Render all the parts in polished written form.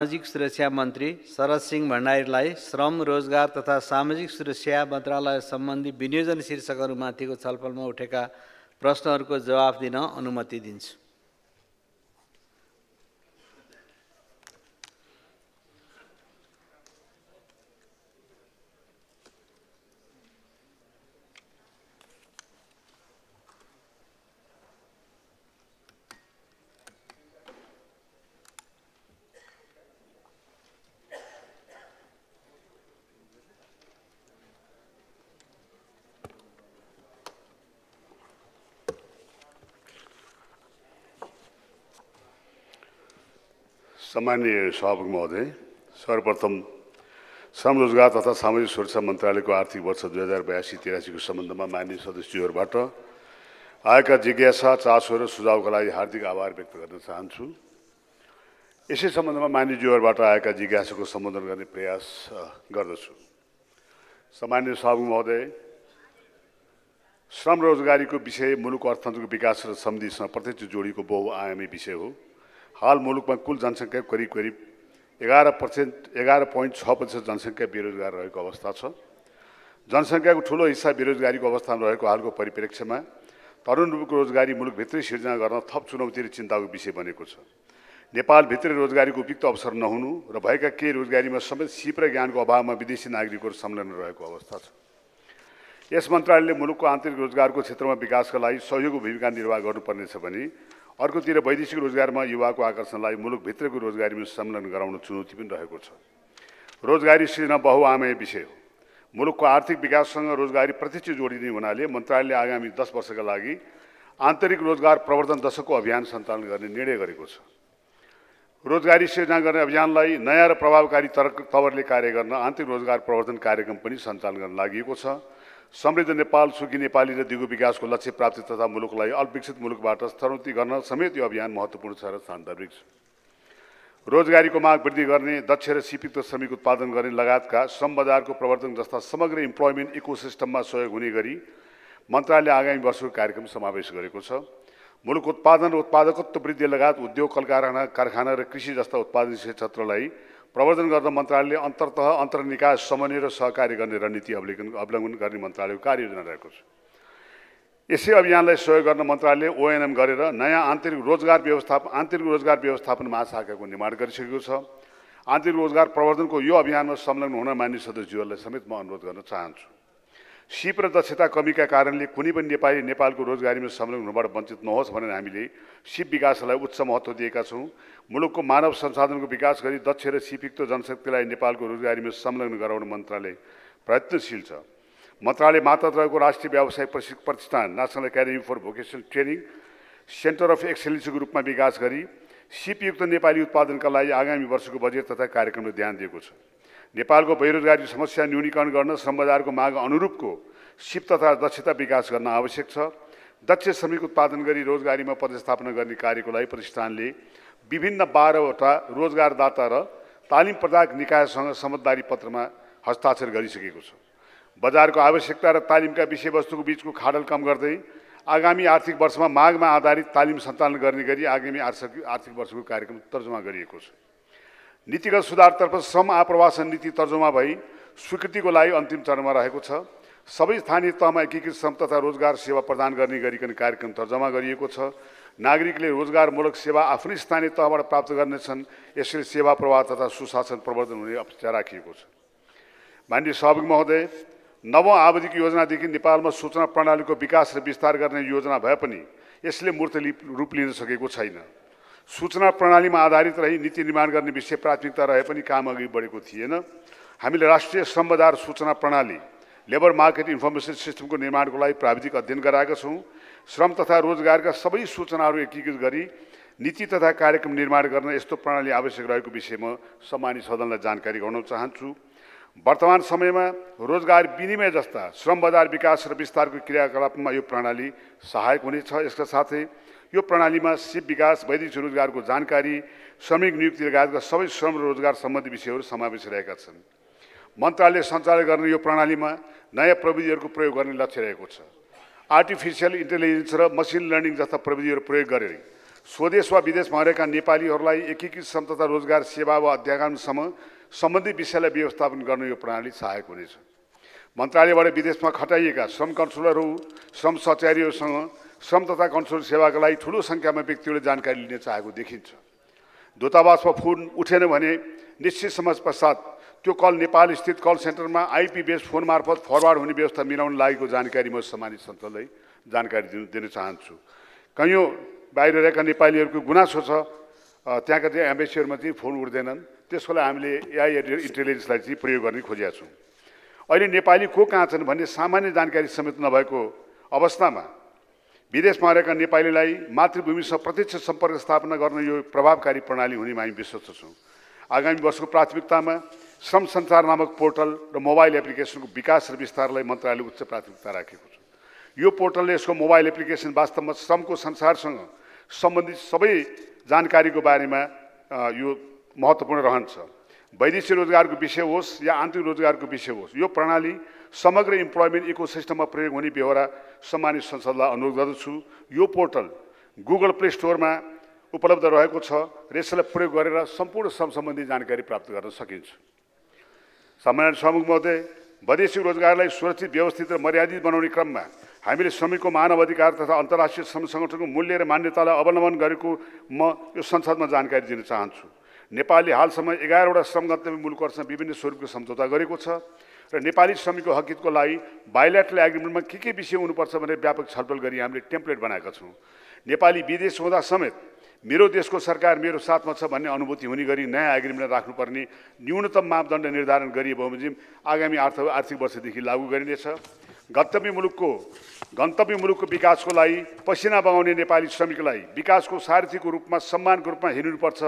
सामाजिक सुरक्षा मन्त्री शरद सिंह भण्डारीलाई श्रम, रोजगार तथा सामाजिक सुरक्षा मन्त्रालय सम्बन्धी विनियोजन शीर्षकहरूमाथिको छलफलमा उठेका प्रश्नहरूको जवाफ दिन अनुमति दिन्छु। सम्माननीय सभामुख महोदय, सर्वप्रथम श्रम, रोजगार तथा सामाजिक सुरक्षा मन्त्रालयको आर्थिक वर्ष 2082-83 को सम्बन्धमा माननीय सदस्यहरूबाट आएका जिज्ञासा, चासो र सुझावका लागि हार्दिक आभार व्यक्त गर्न चाहन्छु। यसै सम्बन्धमा माननीयज्यूहरूबाट आएका जिज्ञासाको सम्बोधन गर्ने प्रयास गर्दछु। सम्माननीय सभामुख महोदय, श्रम रोजगारीको विषय मुलुक अर्थतन्त्रको विकास र समृद्धिसँग प्रत्यक्ष जोडिएको बहुआयामी विषय हो। हाल मुलुकमा कुल जनसङ्ख्या करिब 11.6% जनसङ्ख्या बेरोजगार रहेको अवस्था छ। जनसङ्ख्याको ठूलो हिस्सा बेरोजगारीको अवस्थामा रहेको हालको परिप्रेक्ष्यमा तरुणहरूको रोजगारी मुलुकभित्रै सिर्जना गर्न थप चुनौती र चिन्ताको विषय बनेको छ। नेपालभित्रै रोजगारीको उपयुक्त अवसर नहुनु र भएका केही रोजगारीमा समेत सिप र ज्ञानको अभावमा विदेशी नागरिकहरू संलग्न रहेको अवस्था छ। यस मन्त्रालयले मुलुकको आन्तरिक रोजगारको क्षेत्रमा विकासका लागि सहयोगको भूमिका निर्वाह गर्नुपर्नेछ भने अर्कोतिर वैदेशिक रोजगारमा युवाको आकर्षणलाई मुलुकभित्रको रोजगारीमा संलग्न गराउन चुनौती पनि रहेको छ। रोजगारी सृजना बहुआयामी विषय हो। मुलुकको आर्थिक विकाससँग रोजगारी प्रत्यक्ष जोडिने हुनाले मन्त्रालयले आगामी 10 वर्षका लागि आन्तरिक रोजगार प्रवर्धन दशकको अभियान सञ्चालन गर्ने निर्णय गरेको छ। रोजगारी सृजना गर्ने अभियानलाई नयाँ र प्रभावकारी तवरले कार्य गर्न आन्तरिक रोजगार प्रवर्धन कार्यक्रम पनि सञ्चालन गर्न लागि छ। समृद्ध नेपाल, सुखी नेपाली र दिगो विकासको लक्ष्य प्राप्ति तथा मुलुकलाई अल्पविकसित मुलुकबाट स्तरोन्नति गर्न समेत यो अभियान महत्त्वपूर्ण छ र सान्दर्भिक छ। रोजगारीको माग वृद्धि गर्ने, दक्ष र सिपयुक्त श्रमिक उत्पादन गर्ने लगायतका श्रम बजारको प्रवर्धन जस्ता समग्र इम्प्लोइमेन्ट इकोसिस्टममा सहयोग हुने गरी मन्त्रालयले आगामी वर्षको कार्यक्रम समावेश गरेको छ। मुलुक उत्पादन र उत्पादकत्व वृद्धि लगायत उद्योग, कारखाना र कृषि जस्ता उत्पादनशील क्षेत्रलाई प्रवर्धन गर्न मन्त्रालयले अन्तर्निकाय समन्वय र सहकार्य गर्ने रणनीति अवलम्बन गर्ने मन्त्रालयको कार्ययोजना रहेको छ। यसै अभियानलाई सहयोग गर्न मन्त्रालयले ओएनएम गरेर नयाँ आन्तरिक रोजगार व्यवस्थापन महाशाखाको निर्माण गरिसकेको छ। आन्तरिक रोजगार प्रवर्धनको यो अभियानमा संलग्न हुन मान्य सदस्यहरूलाई समेत म अनुरोध गर्न चाहन्छु। सिप र दक्षता कमीका कारणले कुनै पनि नेपाली नेपालको रोजगारीमा संलग्न हुनबाट वञ्चित नहोस् भनेर हामीले सिप विकासलाई उच्च महत्त्व दिएका छौँ। मुलुकको मानव संसाधनको विकास गरी दक्ष र सिपयुक्त जनशक्तिलाई नेपालको रोजगारीमा संलग्न गराउन मन्त्रालय प्रयत्नशील छ। मन्त्रालय मातहत रहेको राष्ट्रिय व्यावसायिक प्रतिष्ठान national academy for vocational training centre of एक्सेलेन्सको रूपमा विकास गरी सिपयुक्त नेपाली उत्पादनका लागि आगामी वर्षको बजेट तथा कार्यक्रमले ध्यान दिएको छ। नेपालको बेरोजगारी समस्या न्यूनीकरण गर्न श्रम बजारको माग अनुरूपको सिप तथा दक्षता विकास गर्न आवश्यक छ। दक्ष श्रमिक उत्पादन गरी रोजगारीमा पदस्थापना गर्ने कार्यको लागि प्रतिष्ठानले विभिन्न 12वटा रोजगारदाता र तालिम प्रदायक निकायसँग समझदारी पत्रमा हस्ताक्षर गरिसकेको छ। बजारको आवश्यकता र तालिमका विषयवस्तुको बीचको खाडल कम गर्दै आगामी आर्थिक वर्षमा मागमा आधारित तालिम सञ्चालन गर्ने गरी आगामी आर्थिक वर्षको कार्यक्रम तर्जुमा गरिएको छ। नीतिगत सुधारतर्फ श्रम आप्रवासन नीति तर्जुमा भई स्वीकृतिको लागि अन्तिम चरणमा रहेको छ। सबै स्थानीय तहमा एकीकृत श्रम तथा रोजगार सेवा प्रदान गर्ने गरिकन कार्यक्रम तर्जुमा गरिएको छ। नागरिकले रोजगारमूलक सेवा आफ्नै स्थानीय तहबाट प्राप्त गर्नेछन्। यसले सेवा प्रवाह तथा सुशासन प्रवर्धन हुने अपेक्षा राखिएको छ। माननीय सभामुख महोदय, नवौं आवधिक योजनादेखि नेपालमा सूचना प्रणालीको विकास र विस्तार गर्ने योजना भए पनि यसले मूर्त रूप लिन सकेको छैन। सूचना प्रणालीमा आधारित रही नीति निर्माण गर्ने विषय प्राथमिकता रहे पनि काम अघि बढेको थिएन। हामीले राष्ट्रिय श्रम बजार सूचना प्रणाली लेबर मार्केट इन्फर्मेसन सिस्टमको निर्माणको लागि प्राविधिक अध्ययन गराएका छौँ। श्रम तथा रोजगारका सबै सूचनाहरू एकीकृत गरी नीति तथा कार्यक्रम निर्माण गर्न यस्तो प्रणाली आवश्यक रहेको विषयमा सम्मानित सदनलाई जानकारी गराउन चाहन्छु। वर्तमान समयमा रोजगार विनिमय जस्ता श्रम बजार विकास र विस्तारको क्रियाकलापमा यो प्रणाली सहायक हुनेछ। यसका साथै यो प्रणालीमा सिप विकास, वैदेशिक रोजगारको जानकारी, श्रमिक नियुक्ति लगायतका सबै श्रम र रोजगार सम्बन्धी विषयहरू समावेश रहेका छन्। मन्त्रालयले सञ्चालन गर्ने यो प्रणालीमा नयाँ प्रविधिहरूको प्रयोग गर्ने लक्ष्य रहेको छ। आर्टिफिसियल इन्टेलिजेन्स र मसिन लर्निङ जस्ता प्रविधिहरू प्रयोग गरेर स्वदेश वा विदेशमा रहेका नेपालीहरूलाई एकीकृत श्रम तथा रोजगार सेवा वा अध्यागमसम्म सम्बन्धित विषयलाई व्यवस्थापन गर्न यो प्रणाली सहायक हुनेछ। मन्त्रालयबाट विदेशमा खटाइएका श्रम कन्ट्रोलरहरू, श्रम सचारीहरूसँग श्रम तथा कन्ट्रोल सेवाका लागि ठूलो सङ्ख्यामा व्यक्तिहरूले जानकारी लिन चाहेको देखिन्छ। दूतावासमा फोन उठेन भने निश्चित समय पश्चात त्यो कल नेपाल स्थित कल सेन्टरमा आइपी बेस फोन मार्फत फरवार्ड हुने व्यवस्था मिलाउन लागेको जानकारी म सम्मानित संसदलाई जानकारी दिन चाहन्छु। कयौँ बाहिर रहेका नेपालीहरूको गुनासो छ, त्यहाँका चाहिँ एम्बेसीहरूमा चाहिँ फोन उठ्दैनन्, त्यसको लागि हामीले एआई इन्टेलिजेन्सलाई चाहिँ प्रयोग गर्ने खोजेका छौँ। अहिले नेपाली को कहाँ छन् भन्ने सामान्य जानकारी समेत नभएको अवस्थामा विदेशमा रहेका नेपालीलाई मातृभूमिसँग प्रत्यक्ष सम्पर्क स्थापना गर्न यो प्रभावकारी प्रणाली हुनेमा हामी विश्वस्त छौँ। आगामी वर्षको प्राथमिकतामा श्रम सञ्चार नामक पोर्टल र मोबाइल एप्लिकेसनको विकास र विस्तारलाई मन्त्रालयले उच्च प्राथमिकता राखेको छ। यो पोर्टलले यसको मोबाइल एप्लिकेसन वास्तवमा श्रमको संसारसँग सम्बन्धित सबै जानकारीको बारेमा यो महत्त्वपूर्ण रहन्छ। वैदेशिक रोजगारको विषय होस् या आन्तरिक रोजगारको विषय होस्, यो प्रणाली समग्र इम्प्लोइमेन्ट इकोसिस्टममा प्रयोग हुने बेहोरा सम्मानित संसदलाई अनुरोध गर्दछु। यो पोर्टल गुगल प्ले स्टोरमा उपलब्ध रहेको छ र यसलाई प्रयोग गरेर सम्पूर्ण श्रम सम्बन्धी जानकारी प्राप्त गर्न सकिन्छ। सम्मानित सभामुख महोदय, वैदेशिक रोजगारलाई सुरक्षित, व्यवस्थित र मर्यादित बनाउने क्रममा हामीले श्रमिकको मानव अधिकार तथा अन्तर्राष्ट्रिय श्रम सङ्गठनको मूल्य र मान्यतालाई अवलम्बन गरेको म यो संसदमा जानकारी दिन चाहन्छु। नेपालले हालसम्म 11वटा श्रम गन्तव्य मुलुकहरूसँग विभिन्न स्वरूपको सम्झौता गरेको छ र नेपाली श्रमिकको हकहितको लागि बाइल्याटरल एग्रिमेन्टमा के विषय हुनुपर्छ भनेर व्यापक छलफल गरी हामीले टेम्प्लेट बनाएका छौँ। नेपाली विदेश हुँदा समेत मेरो देशको सरकार मेरो साथमा छ भन्ने अनुभूति हुने गरी नयाँ एग्रिमेन्ट राख्नुपर्ने न्यूनतम मापदण्ड निर्धारण गरिए बमोजिम आगामी आर्थिक वर्षदेखि लागू गरिनेछ। गन्तव्य मुलुकको विकासको लागि पसिना बगाउने नेपाली श्रमिकलाई विकासको सारथीको रूपमा सम्मानको रूपमा हेर्नुपर्छ,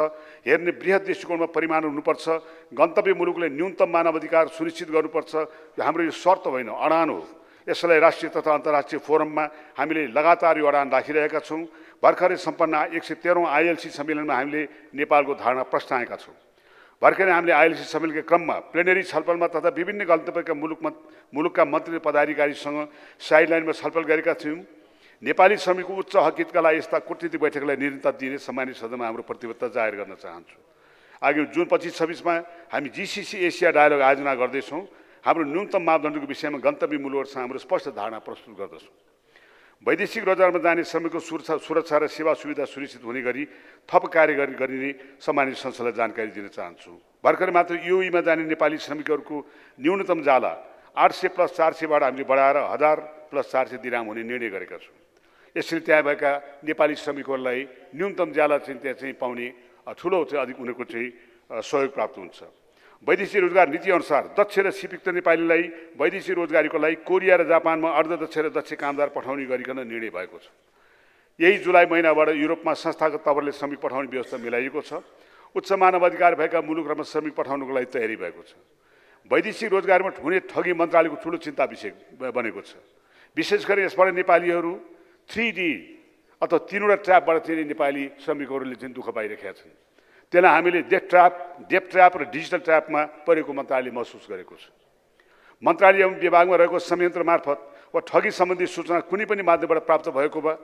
हेर्ने बृहत दृष्टिकोणमा परिमाण हुनुपर्छ। गन्तव्य मुलुकले न्यूनतम मानव अधिकार सुनिश्चित गर्नुपर्छ। यो हाम्रो यो शर्त होइन, अडान हो। यसलाई राष्ट्रिय तथा अन्तर्राष्ट्रिय फोरममा हामीले लगातार यो अडान राखिरहेका छौँ। भर्खरै सम्पन्न 113औं आइएलसी सम्मेलनमा हामीले नेपालको धारणा प्रस्ताएका छौँ। भर्खरै हामीले आइएलसी सम्मेलनका क्रममा प्लेनरी छलफलमा तथा विभिन्न गन्तव्यका मुलुकका मन्त्री पदाधिकारीसँग साइडलाइनमा छलफल गरेका थियौँ। नेपाली श्रमिकको उच्च हकहितका लागि यस्ता कूटनीतिक बैठकलाई निरन्तरता दिने सम्मानित सदनमा हाम्रो प्रतिबद्धता जाहेर गर्न चाहन्छु। आगामी जुन 25-26मा हामी जीसीसी एसिया डायलग आयोजना गर्दैछौँ। हाम्रो न्यूनतम मापदण्डको विषयमा गन्तव्य मुलुकहरूसँग हाम्रो स्पष्ट धारणा प्रस्तुत गर्दछौँ। वैदेशिक रोजगारमा जाने श्रमिकको सुरक्षा र सेवा सुविधा सुनिश्चित हुने गरी थप कार्य गरिने सम्मानित संसदलाई जानकारी दिन चाहन्छु। भर्खरै मात्र युएईमा जाने नेपाली श्रमिकहरूको न्यूनतम जाला 800 + 400बाट हामीले बढाएर 1000 + 400 दिराम हुने निर्णय गरेका छौँ। यसरी त्यहाँ भएका नेपाली श्रमिकहरूलाई न्यूनतम जाला चाहिँ त्यहाँ चाहिँ पाउने ठुलो चाहिँ अधिक उनीहरूको चाहिँ सहयोग प्राप्त हुन्छ। वैदेशिक रोजगार नीतिअनुसार दक्ष र सिपिक्त नेपालीलाई वैदेशिक रोजगारीको लागि कोरिया र जापानमा अर्धदक्ष र दक्ष कामदार पठाउने गरिकन निर्णय भएको छ। यही जुलाई महिनाबाट युरोपमा संस्थागत तवरले श्रमिक पठाउने व्यवस्था मिलाइएको छ। उच्च मानव अधिकार भएका मुलुकहरूमा श्रमिक पठाउनको लागि तयारी भएको छ। वैदेशिक रोजगारमा हुने ठगी मन्त्रालयको ठुलो चिन्ता विषय बनेको छ। विशेष गरी यसबाट नेपालीहरू 3D अथवा 3वटा ट्र्यापबाट चाहिँ नेपाली श्रमिकहरूले चाहिँ दुःख पाइरहेका छन्। त्यसलाई हामीले डेप ट्र्याप र डिजिटल ट्र्यापमा परेको मन्त्रालयले महसुस गरेको छ। मन्त्रालय विभागमा रहेको संयन्त्र मार्फत वा ठगी सम्बन्धी सूचना कुनै पनि माध्यमबाट प्राप्त भएको वा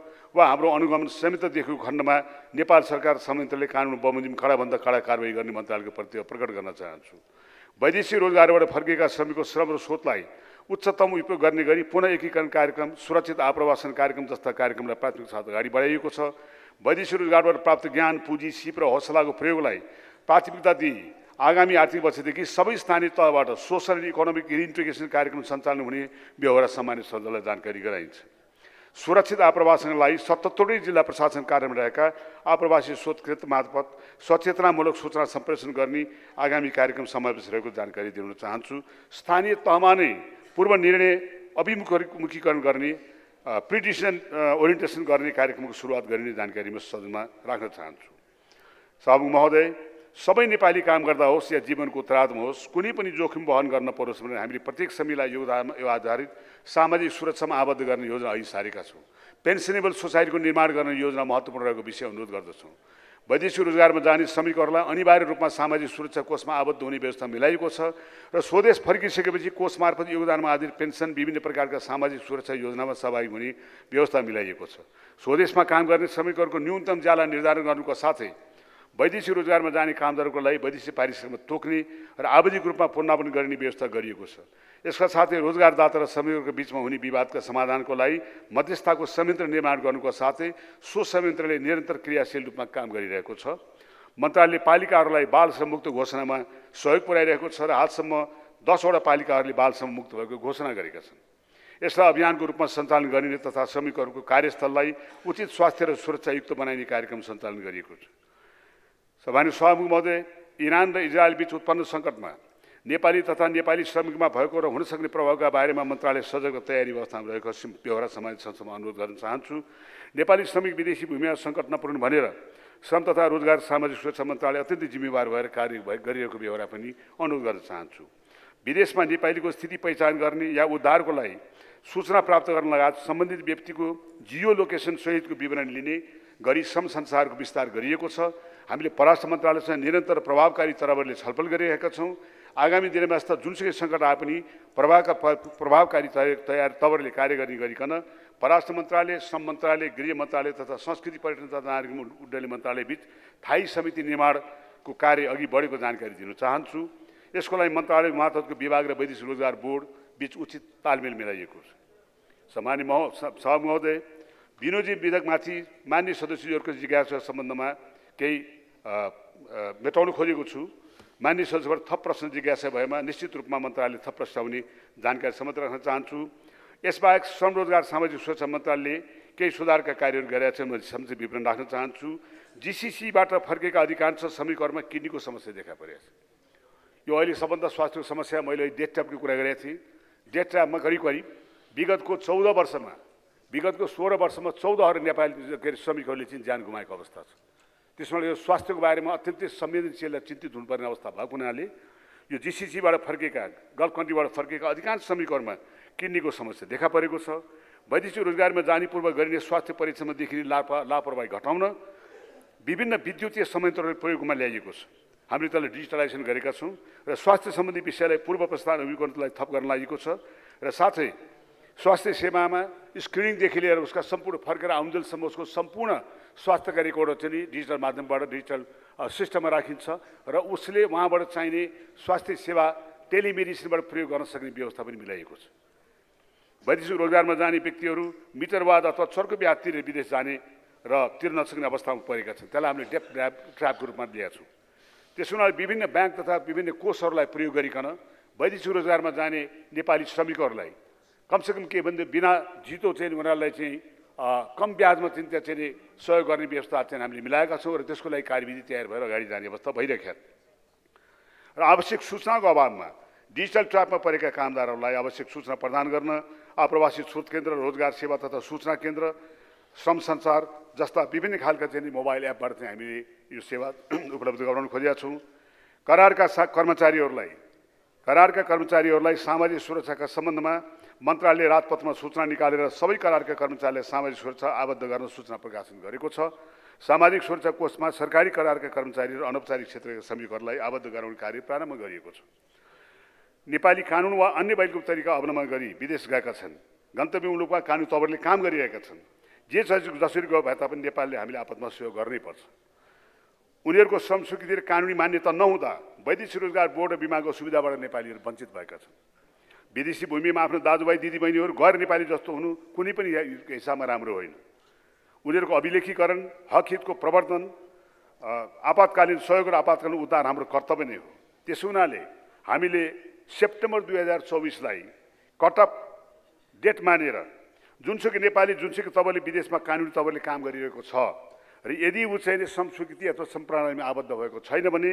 हाम्रो अनुगमन समेत देखेको खण्डमा नेपाल सरकार संयन्त्रले कानुन बमोजिम कडाभन्दा कडा कारबाही गर्ने मन्त्रालयको प्रति प्रकट गर्न चाहन्छु। वैदेशिक रोजगारबाट फर्किएका श्रमिकको श्रम र स्रोतलाई उच्चतम उपयोग गर्ने गरी पुनः एकीकरण कार्यक्रम, सुरक्षित आप्रवासन कार्यक्रम जस्ता कार्यक्रमलाई प्राथमिकता साथ अगाडि बढाइएको छ। वैदेशिक रोजगारबाट प्राप्त ज्ञान, पुँजी, सिप र हौसलाको प्रयोगलाई प्राथमिकता दिई आगामी आर्थिक वर्षदेखि सबै स्थानीय तहबाट सोसल र इकोनोमिक रिइन्टिग्रेसन कार्यक्रम सञ्चालन हुने व्यवहार सम्मानित सदनलाई जानकारी गराइन्छ। सुरक्षित आप्रवासनका लागि 77 जिल्ला प्रशासन कार्यालयमा रहेका आप्रवासी स्रोत मार्फत सचेतनामूलक सूचना सम्प्रेषण गर्ने आगामी कार्यक्रम समावेश रहेको जानकारी दिन चाहन्छु। स्थानीय तहमा नै पूर्व निर्णय अभिमुखीकरण गर्ने प्रिडिसिजन ओरिएन्टेसन गर्ने कार्यक्रमको सुरुवात गरिने जानकारी म सदनमा राख्न चाहन्छु। सभामुख महोदय, सबै नेपाली काम गर्दा होस् या जीवनको उत्तरार्धमा होस्, कुनै पनि जोखिम वहन गर्न परोस् भनेर हामीले प्रत्येक श्रमिकलाई यो आधारित सामाजिक सुरक्षामा आबद्ध गर्ने योजना अघि सारेका छौँ। पेन्सनेबल सोसाइटीको निर्माण गर्ने योजना महत्त्वपूर्ण रहेको विषय अनुरोध गर्दछौँ। वैदेशिक रोजगारमा जाने श्रमिकहरूलाई अनिवार्य रूपमा सामाजिक सुरक्षा कोषमा आबद्ध हुने व्यवस्था मिलाइएको छ र स्वदेश फर्किसकेपछि कोष मार्फत योगदानमा आधारित पेन्सन विभिन्न प्रकारका सामाजिक सुरक्षा योजनामा सहभागी हुने व्यवस्था मिलाइएको छ। स्वदेशमा काम गर्ने श्रमिकहरूको न्यूनतम ज्याला निर्धारण गर्नुको साथै वैदेशिक रोजगारमा जाने कामदारको लागि वैदेशिक पारिश्रमिक तोक्ने र आवधिक रूपमा पुनरावृत्ति गर्ने व्यवस्था गरिएको छ। यसका साथै रोजगारदाता र श्रमिकहरूको बीचमा हुने विवादका समाधानको लागि मध्यस्थताको संयन्त्र निर्माण गर्नुको साथै सो संयन्त्रले निरन्तर क्रियाशील रूपमा काम गरिरहेको छ। मन्त्रालयले पालिकाहरूलाई बाल श्रम मुक्त घोषणामा सहयोग पुर्याइरहेको छ र हालसम्म 10 वटा पालिकाहरूले बाल श्रम मुक्त भएको घोषणा गरेका छन्। यसलाई अभियानको रूपमा सञ्चालन गरिने तथा श्रमिकहरूको कार्यस्थललाई उचित स्वास्थ्य र सुरक्षायुक्त बनाइने कार्यक्रम सञ्चालन गरिएको छ। सभामुख सभामुख महोदय, इरान र इजरायल बीच उत्पन्न सङ्कटमा नेपाली तथा नेपाली श्रमिकमा भएको र हुन सक्ने प्रभावका बारेमा मन्त्रालय सजग तयारी अवस्थामा रहेको व्यवहार सम्बन्धी संस्थामा अनुरोध गर्न चाहन्छु। नेपाली श्रमिक विदेशी भूमिमा सङ्कट नपर्नु भनेर श्रम तथा रोजगार सामाजिक सुरक्षा मन्त्रालय अत्यन्तै जिम्मेवार भएर कार्य गरिरहेको व्यवहार पनि अनुरोध गर्न चाहन्छु। विदेशमा नेपालीको स्थिति पहिचान गर्ने या उद्धारको लागि सूचना प्राप्त गर्न लगायत सम्बन्धित व्यक्तिको जियो लोकेसन सहितको विवरण लिने गरी श्रम संसारको विस्तार गरिएको छ। हामीले परराष्ट्र मन्त्रालयसँग निरन्तर प्रभावकारी तरिकाले छलफल गरिरहेका छौँ। आगामी दिनमा यस्ता जुनसुकै सङ्कट आए पनि प्रभावकारी तवरले कार्य गर्ने गरिकन परराष्ट्र मन्त्रालय, श्रम मन्त्रालय, गृह मन्त्रालय तथा संस्कृति पर्यटन तथा नागरिक उड्डयन मन्त्रालय बीच स्थायी समिति निर्माणको कार्य अघि बढेको जानकारी दिन चाहन्छु। यसको लागि मन्त्रालय मार्फतको विभाग र वैदेशिक रोजगार बोर्ड बीच उचित तालमेल मिलाइएको छ। सम्मान्य सभामुख महोदय, विनियोजी विधेयकमाथि मान्य सदस्यहरूको जिज्ञासा सम्बन्धमा केही मेटाउन खोजेको छु। मान्य सदस्यबाट थप प्रश्न जिज्ञासा भएमा निश्चित रूपमा मन्त्रालयले थप प्रस्तावने जानकारी सम्बन्ध राख्न चाहन्छु। यसबाहेक श्रम रोजगार सामाजिक सुरक्षा मन्त्रालयले केही सुधारका कार्यहरू गरेका छन्, म संक्षिप्त विवरण राख्न चाहन्छु। जीसीसीबाट फर्केका अधिकांश श्रमिकहरूमा किडनीको समस्या देखा परेको छ। यो अहिले सबभन्दा स्वास्थ्यको समस्या। मैले डेथ ट्र्यापको कुरा गरेको थिएँ। डेथ ट्र्यापमा करिब विगतको 16 वर्षमा 14 नेपाली श्रमिकहरूले चाहिँ ज्यान गुमाएको अवस्था छ। त्यसमा यो स्वास्थ्यको बारेमा अत्यन्तै संवेदनशील र चिन्तित हुनुपर्ने अवस्था भएको हुनाले यो जीसीसीबाट फर्केका गल्फ कन्ट्रीबाट फर्केका अधिकांश श्रमिकहरूमा किडनीको समस्या देखा परेको छ। वैदेशिक रोजगारमा जाने पूर्व गरिने स्वास्थ्य परीक्षणमा देखिने लापरवाही घटाउन विभिन्न विद्युतीय संयन्त्रहरू प्रयोगमा ल्याइएको छ। हामीले त्यसलाई डिजिटलाइजेसन गरेका छौँ र स्वास्थ्य सम्बन्धी विषयलाई पूर्व प्रस्थान अभिकरणलाई थप गर्न लागेको छ र साथै स्वास्थ्य सेवामा स्क्रिनिङदेखि लिएर उसका सम्पूर्ण फर्केर आउन्जेलसम्म उसको सम्पूर्ण स्वास्थ्यका रेकर्डहरू चाहिँ डिजिटल माध्यमबाट डिजिटल सिस्टममा राखिन्छ र उसले उहाँबाट चाहिने स्वास्थ्य सेवा टेलिमेडिसिनबाट प्रयोग गर्न सक्ने व्यवस्था पनि मिलाइएको छ। वैदेशिक रोजगारमा जाने व्यक्तिहरू मिटरवाद अथवा चर्को ब्याज तिरेर विदेश जाने र तिर्न नसक्ने अवस्थामा परेका छन्। त्यसलाई हामीले डेथ ट्र्यापको रूपमा लिएका छौँ। त्यसो हुनाले विभिन्न ब्याङ्क तथा विभिन्न कोषहरूलाई प्रयोग गरिकन वैदेशिक रोजगारमा जाने नेपाली श्रमिकहरूलाई कमसेकम के भन्दा बिना जितो चाहिँ उनीहरूलाई चाहिँ कम ब्याजमा चाहिँ त्यहाँ चाहिँ सहयोग गर्ने व्यवस्था चाहिँ हामीले मिलाएका छौँ र त्यसको लागि कार्यविधि तयार भएर अगाडि जाने अवस्था भइरहेको छ। र आवश्यक सूचनाको अभावमा डिजिटल ट्र्यापमा परेका कामदारहरूलाई आवश्यक सूचना प्रदान गर्न आप्रवासी स्रोत केन्द्र, रोजगार सेवा तथा सूचना केन्द्र, श्रम संसार जस्ता विभिन्न खालका चाहिँ मोबाइल एपबाट चाहिँ हामीले यो सेवा उपलब्ध गराउन खोजेका छौँ। करारका कर्मचारीहरूलाई सामाजिक सुरक्षाका सम्बन्धमा मन्त्रालयले राजपत्रमा सूचना निकालेर सबै करारका कर्मचारीलाई सामाजिक सुरक्षा आबद्ध गर्न सूचना प्रकाशन गरेको छ। सामाजिक सुरक्षा कोषमा सरकारी करारका कर्मचारी र अनौपचारिक क्षेत्रका श्रमिकहरूलाई आबद्ध गराउने कार्य प्रारम्भ गरिएको छ। नेपाली कानुन वा अन्य वैकल्पिक तरिका अवलम्बन गरी विदेश गएका छन्। गन्तव्य मुलुकमा कानुन तवरले काम गरिरहेका छन्। जसरी गए भए तापनि नेपालले हामीले आपतमा सहयोग गर्नै पर्छ। उनीहरूको श्रम स्वीकृति र कानुनी मान्यता नहुँदा वैदेशिक रोजगार बोर्ड र बिमाको सुविधाबाट नेपालीहरू वञ्चित भएका छन्। विदेशी भूमिमा आफ्नो दाजुभाइ दिदीबहिनीहरू गैर नेपाली जस्तो हुनु कुनै पनि हिसाबमा राम्रो होइन। उनीहरूको अभिलेखीकरण, हक हितको प्रवर्धन, आपतकालीन सहयोग र आपतकालीन उद्धार हाम्रो कर्तव्य नै हो। त्यसो हुनाले हामीले सेप्टेम्बर 2024लाई कट अफ डेट मानेर जुनसुकै नेपाली जुनसुकै तवरले विदेशमा कानुनी तवरले काम गरिरहेको छ र यदि ऊ चाहिँ श्रम स्वीकृति अथवा श्रम प्रणालीमा आबद्ध भएको छैन भने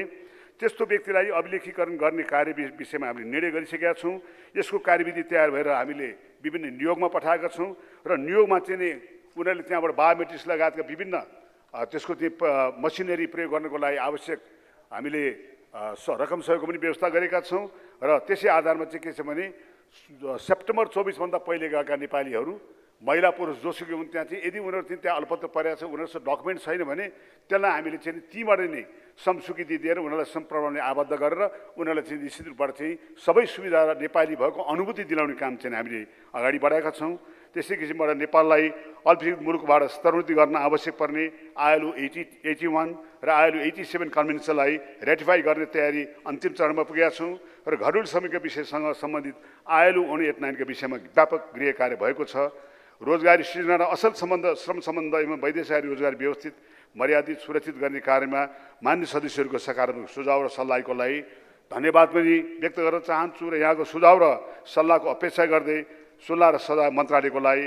त्यस्तो व्यक्तिलाई अभिलेखीकरण गर्ने कार्य विषयमा हामीले निर्णय गरिसकेका छौँ। यसको कार्यविधि तयार भएर हामीले विभिन्न नियोगमा पठाएका छौँ र नियोगमा चाहिँ नि उनीहरूले त्यहाँबाट बायोमेट्रिक्स लगायतका विभिन्न त्यसको चाहिँ मसिनरी प्रयोग गर्नको लागि आवश्यक हामीले रकम सहयोगको पनि व्यवस्था गरेका छौँ र त्यसै आधारमा चाहिँ के छ भने सेप्टेम्बर 24 भन्दा पहिले गएका नेपालीहरू महिला पुरुष जोसुकै हुन् त्यहाँ चाहिँ यदि उनीहरू चाहिँ त्यहाँ अल्पत्र परेको छ उनीहरूसँग डकुमेन्ट छैन भने त्यसलाई हामीले चाहिँ तीबाट नै समस्वीकृति दिएर उनीहरूलाई सम्प्रमाणले आबद्ध गरेर उनीहरूलाई चाहिँ निश्चित रूपबाट चाहिँ सबै सुविधा नेपाली भएको अनुभूति दिलाउने काम चाहिँ हामीले अगाडि बढाएका छौँ। त्यसै किसिमबाट नेपाललाई अल्पविकसित मुलुकबाट स्तरोन्नति गर्न आवश्यक पर्ने ILO 81 र ILO 87 कन्भेन्सनलाई रेटिफाई गर्ने तयारी अन्तिम चरणमा पुगेका छौँ र घरेलु श्रमिकका विषयसँग सम्बन्धित ILO 89 का विषयमा व्यापक गृह कार्य भएको छ। रोजगारी सृजना र असल श्रम सम्बन्ध एवं वैदेशिक रोजगारी व्यवस्थित मर्यादित सुरक्षित गर्ने कार्यमा मान्य सदस्यहरूको सकारात्मक सुझाव र सल्लाहको लागि धन्यवाद पनि व्यक्त गर्न चाहन्छु र यहाँको सुझाव र सल्लाहको अपेक्षा गर्दै सल्लाह र सल्लाह मन्त्रालयको लागि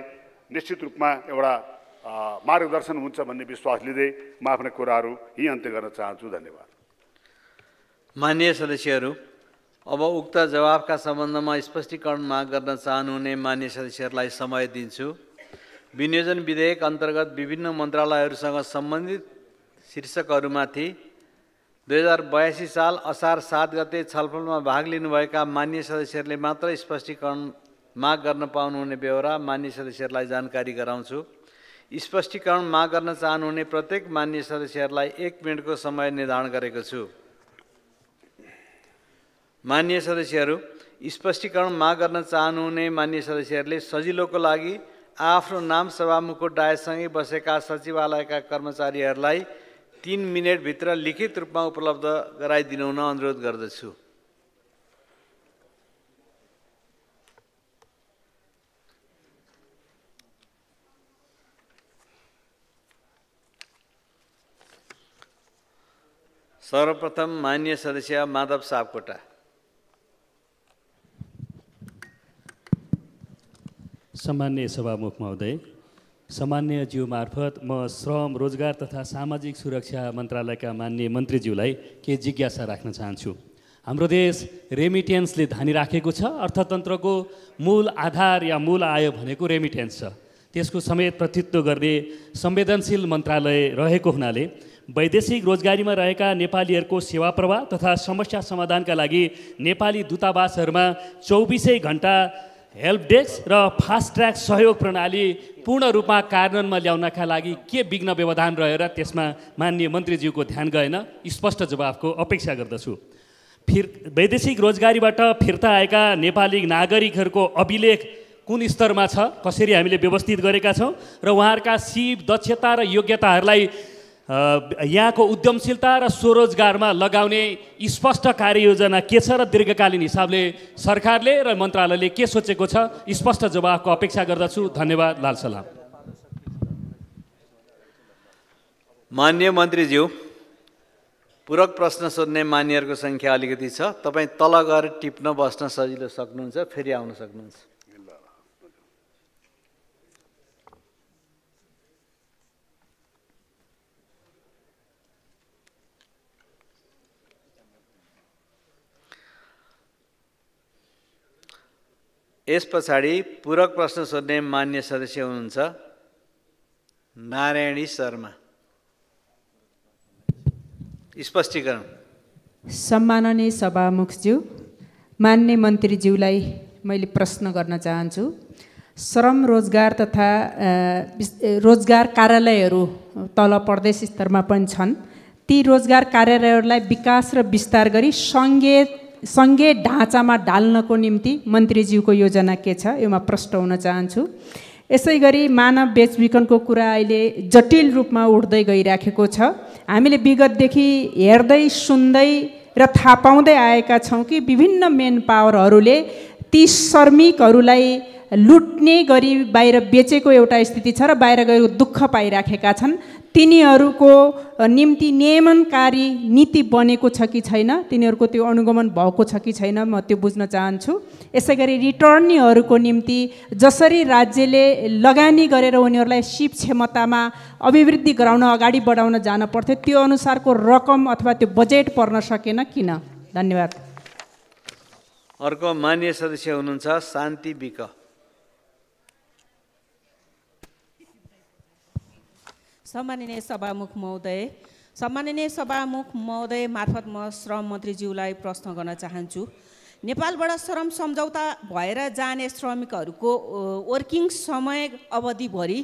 निश्चित रूपमा एउटा मार्गदर्शन हुन्छ भन्ने विश्वास लिँदै म आफ्ना कुराहरू यही अन्त्य गर्न चाहन्छु। धन्यवाद। माननीय सदस्यहरू, अब उक्त जवाफका सम्बन्धमा स्पष्टीकरण माग गर्न चाहनुहुने मान्य सदस्यहरूलाई समय दिन्छु। विनियोजन विधेयक अन्तर्गत विभिन्न मन्त्रालयहरूसँग सम्बन्धित शीर्षकहरूमाथि 2082 साल असार 7 गते छलफलमा भाग लिनुभएका मान्य सदस्यहरूले मात्र स्पष्टीकरण माग गर्न पाउनुहुने बेहोरा मान्य सदस्यहरूलाई जानकारी गराउँछु। स्पष्टीकरण माग गर्न चाहनुहुने प्रत्येक मान्य सदस्यहरूलाई 1 मिनटको समय निर्धारण गरेको छु। मान्य सदस्यहरू, स्पष्टीकरण माग गर्न चाहनुहुने मान्य सदस्यहरूले सजिलोको लागि आफ्नो नाम सभामुखको डायससँगै बसेका सचिवालयका कर्मचारीहरूलाई 3 मिनेटभित्र लिखित रूपमा उपलब्ध गराइदिनु हुन अनुरोध गर्दछु। सर्वप्रथम मान्य सदस्य माधव सापकोटा। सम्माननीय सभामुख महोदय, सम्माननीयज्यू मार्फत म श्रम रोजगार तथा सामाजिक सुरक्षा मन्त्रालयका माननीय मन्त्रीज्यूलाई केही जिज्ञासा राख्न चाहन्छु। हाम्रो देश रेमिटेन्सले धानी राखेको छ। अर्थतन्त्रको मूल आधार या मूल आय भनेको रेमिटेन्स छ। त्यसको समेत प्रतिनिधित्व गर्ने संवेदनशील मन्त्रालय रहेको हुनाले वैदेशिक रोजगारीमा रहेका नेपालीहरूको सेवा प्रवाह तथा समस्या समाधानका लागि नेपाली दूतावासहरूमा 24 घण्टा हेल्प डेस्क र फास्ट ट्र्याक सहयोग प्रणाली पूर्ण रूपमा कार्यान्वयनमा ल्याउनका लागि के विघ्न व्यवधान रहेर त्यसमा माननीय मन्त्रीज्यूको ध्यान गएन? स्पष्ट जवाफको अपेक्षा गर्दछु। वैदेशिक रोजगारीबाट फिर्ता आएका नेपाली नागरिकहरूको अभिलेख कुन स्तरमा छ, कसरी हामीले व्यवस्थित गरेका छौँ र उहाँहरूका सिप दक्षता र योग्यताहरूलाई यहाँको उद्यमशीलता र स्वरोजगारमा लगाउने स्पष्ट कार्ययोजना के छ र दीर्घकालीन हिसाबले सरकारले र मन्त्रालयले के सोचेको छ? स्पष्ट जवाफको अपेक्षा गर्दछु। धन्यवाद। लाल सलाम। मान्य मन्त्रीज्यू, पूरक प्रश्न सोध्ने मान्यहरूको सङ्ख्या अलिकति छ। तपाईँ तल गएर टिप्न बस्न सजिलो सक्नुहुन्छ, फेरि आउन सक्नुहुन्छ। यस पछाडि पूरक प्रश्न सोध्ने मान्य सदस्य हुनुहुन्छ नारायणी शर्मा। स्पष्टीकरण। सम्माननीय सभामुखज्यू, मान्य मन्त्रीज्यूलाई मैले प्रश्न गर्न चाहन्छु। श्रम रोजगार तथा रोजगार कार्यालयहरू तल प्रदेश स्तरमा पनि छन्। ती रोजगार कार्यालयहरूलाई विकास र विस्तार गरी सँगै ढाँचामा ढाल्नको निम्ति मन्त्रीज्यूको योजना के छ? योमा प्रश्न हुन चाहन्छु। यसै गरी मानव बेचबिखनको कुरा अहिले जटिल रूपमा उठ्दै गइराखेको छ। हामीले विगतदेखि हेर्दै सुन्दै र थाहा पाउँदै आएका छौँ कि विभिन्न मेन पावरहरूले ती श्रमिकहरूलाई लुट्ने गरी बाहिर बेचेको एउटा स्थिति छ र बाहिर गएको दुःख पाइराखेका छन्। तिनीहरूको निम्ति नियमनकारी नीति बनेको छ कि छैन, तिनीहरूको त्यो अनुगमन भएको छ कि छैन, म त्यो बुझ्न चाहन्छु। यसै गरी रिटर्नीहरूको निम्ति जसरी राज्यले लगानी गरेर उनीहरूलाई सिप क्षमतामा अभिवृद्धि गराउन अगाडि बढाउन जान पर्थ्यो, त्यो अनुसारको रकम अथवा त्यो बजेट पर्न सकेन किन? धन्यवाद। अर्को मान्य सदस्य हुनुहुन्छ शान्ति विक। सम्माननीय सभामुख महोदय मार्फत म श्रम मन्त्रीज्यूलाई प्रश्न गर्न चाहन्छु। नेपालबाट श्रम सम्झौता भएर जाने श्रमिकहरूको वर्किङ समय अवधिभरि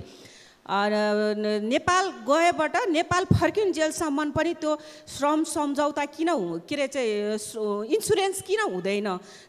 नेपाल गएबाट नेपाल फर्किन्जेलसम्म पनि त्यो श्रम सम्झौता किन के अरे चाहिँ इन्सुरेन्स किन हुँदैन?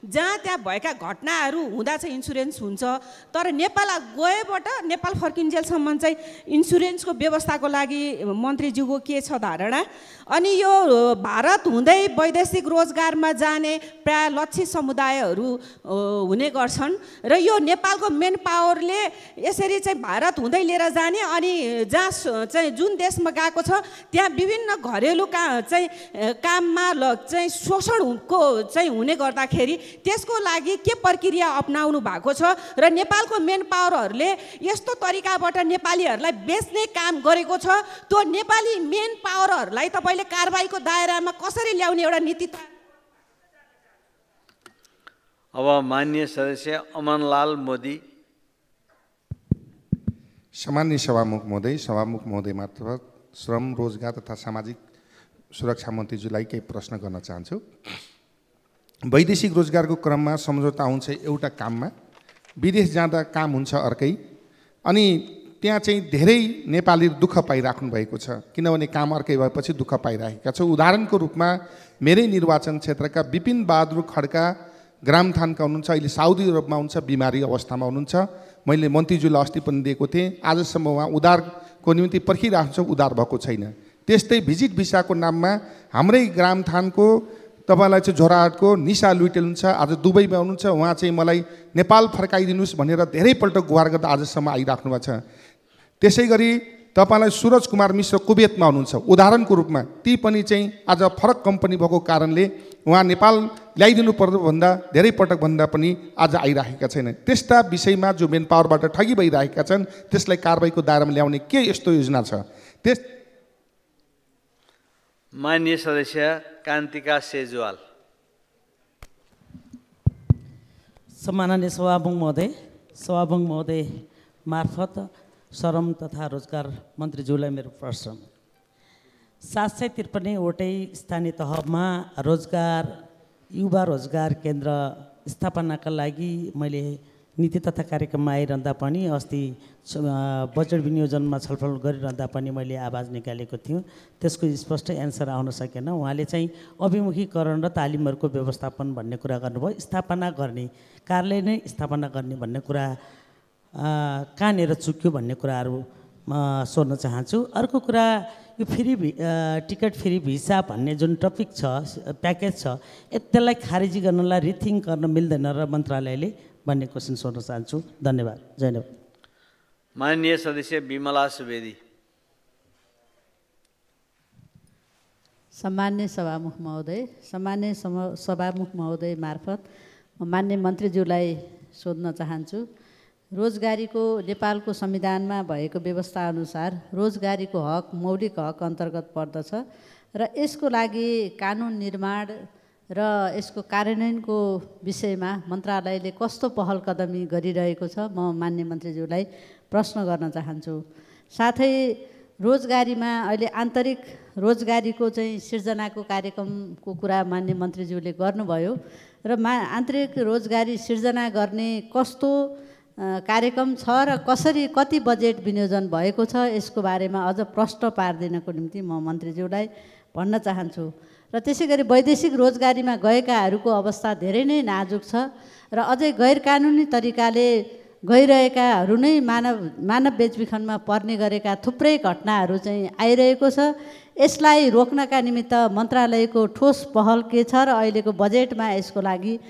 जहाँ त्यहाँ भएका घटनाहरू हुँदा चाहिँ इन्सुरेन्स हुन्छ, तर नेपाल गएबाट नेपाल फर्किन्जेलसम्म चाहिँ इन्सुरेन्सको व्यवस्थाको लागि मन्त्रीज्यूको के छ धारणा? अनि यो भारत हुँदै वैदेशिक रोजगारमा जाने प्राय लक्षित समुदायहरू हुने गर्छन् र यो नेपालको मेन पावरले यसरी चाहिँ भारत हुँदै लिएर जाने अनि जहाँ चाहिँ जुन देशमा गएको छ त्यहाँ विभिन्न घरेलु काममा चाहिँ शोषणको चाहिँ हुने गर्दाखेरि त्यसको लागि के प्रक्रिया अपनाउनु भएको छ र नेपालको मेन पावरहरूले यस्तो तरिकाबाट नेपालीहरूलाई बेच्ने काम गरेको छ, त्यो नेपाली मेन पावरहरूलाई तपाईँले कारबाहीको दायरामा कसरी ल्याउने एउटा नीति? अब माननीय सदस्य अमनलाल मोदी। सामान्य सभामुख महोदय मार्फत श्रम रोजगार तथा सामाजिक सुरक्षा मन्त्रीज्यूलाई केही प्रश्न गर्न चाहन्छु। वैदेशिक रोजगारको क्रममा सम्झौता हुन्छ एउटा काममा, विदेश जाँदा काम हुन्छ अर्कै, अनि त्यहाँ चाहिँ धेरै नेपाली दुःख पाइराख्नु भएको छ, किनभने काम अर्कै भएपछि दुःख पाइरहेका छ। उदाहरणको रूपमा मेरै निर्वाचन क्षेत्रका विपिन बहादुर खड्का ग्रामथानका हुनुहुन्छ, अहिले साउदी अरबमा हुन्छ, बिमारी अवस्थामा हुनुहुन्छ। मैले मन्त्रीज्यूलाई अस्ति पनि दिएको थिएँ, आजसम्म उहाँ उधारको निम्ति पर्खिरहेको छ, उधार भएको छैन। त्यस्तै भिजिट भिसाको नाममा हाम्रै ग्रामथानको तपाईँलाई चाहिँ जोरहाटको निशा लुइटेल हुन्छ, आज दुबईमा हुनुहुन्छ, उहाँ चाहिँ मलाई नेपाल फर्काइदिनुहोस् भनेर धेरैपल्ट गुहार गर्दा आजसम्म आइराख्नु भएको छ। त्यसै गरी तपाईँलाई सूरज कुमार मिश्र कुवेतमा हुनुहुन्छ, उदाहरणको रूपमा ती पनि चाहिँ आज फरक कम्पनी भएको कारणले उहाँ नेपाल ल्याइदिनु पर्दो भन्दा धेरै पटक भन्दा पनि आज आइरहेका छैन। त्यस्ता विषयमा जो मेन पावरबाट ठगी भइरहेका छन् त्यसलाई कारबाहीको दायरामा ल्याउने के यस्तो योजना छ? माननीय सदस्य कान्तिका सेजवाल। सम्माननीय सभामुख महोदय मार्फत श्रम तथा रोजगार मन्त्रीज्यूलाई मेरो प्रश्न। 753 वटै स्थानीय तहमा युवा रोजगार केन्द्र स्थापनाका लागि मैले नीति तथा कार्यक्रममा आइरहँदा पनि अस्ति बजेट विनियोजनमा छलफल गरिरहँदा पनि मैले आवाज निकालेको थिएँ, त्यसको स्पष्ट एन्सर आउन सकेन। उहाँले चाहिँ अभिमुखीकरण र तालिमहरूको व्यवस्थापन भन्ने कुरा गर्नुभयो, स्थापना गर्ने कार्यालय नै स्थापना गर्ने भन्ने कुरा कहाँनिर चुक्यो भन्ने कुराहरू म सोध्न चाहन्छु। अर्को कुरा, यो टिकट फ्री भिसा भन्ने जुन टपिक छ, प्याकेज छ, त्यसलाई खारेजी गर्नलाई रिथिङ्क गर्न मिल्दैन र मन्त्रालयले भन्ने क्वेसन सोध्न चाहन्छु। धन्यवाद। जयनब। माननीय सदस्य बिमला सुवेदी। सम्मान्य सभामुख महोदय मार्फत मान्य मन्त्रीज्यूलाई सोध्न चाहन्छु। रोजगारीको नेपालको संविधानमा भएको व्यवस्था अनुसार रोजगारीको हक मौलिक हक अन्तर्गत पर्दछ र यसको लागि कानुन निर्माण र यसको कार्यान्वयनको विषयमा मन्त्रालयले कस्तो पहल कदमी गरिरहेको छ, म मान्य मन्त्रीज्यूलाई प्रश्न गर्न चाहन्छु। साथै रोजगारीमा अहिले आन्तरिक रोजगारीको चाहिँ सिर्जनाको कार्यक्रमको कुरा मान्य मन्त्रीज्यूले गर्नुभयो र आन्तरिक रोजगारी सिर्जना गर्ने कस्तो कार्यक्रम छ र कति बजेट विनियोजन भएको छ, यसको बारेमा अझ प्रश्न पारिदिनको निम्ति म मन्त्रीज्यूलाई भन्न चाहन्छु। र त्यसै गरी वैदेशिक रोजगारीमा गएकाहरूको अवस्था धेरै नै नाजुक छ र अझै गैरकानुनी तरिकाले गइरहेकाहरू नै मानव बेचबिखनमा पर्ने गरेका थुप्रै घटनाहरू चाहिँ आइरहेको छ। यसलाई रोक्नका निमित्त मन्त्रालयको ठोस पहल के छ र अहिलेको बजेटमा यसको लागि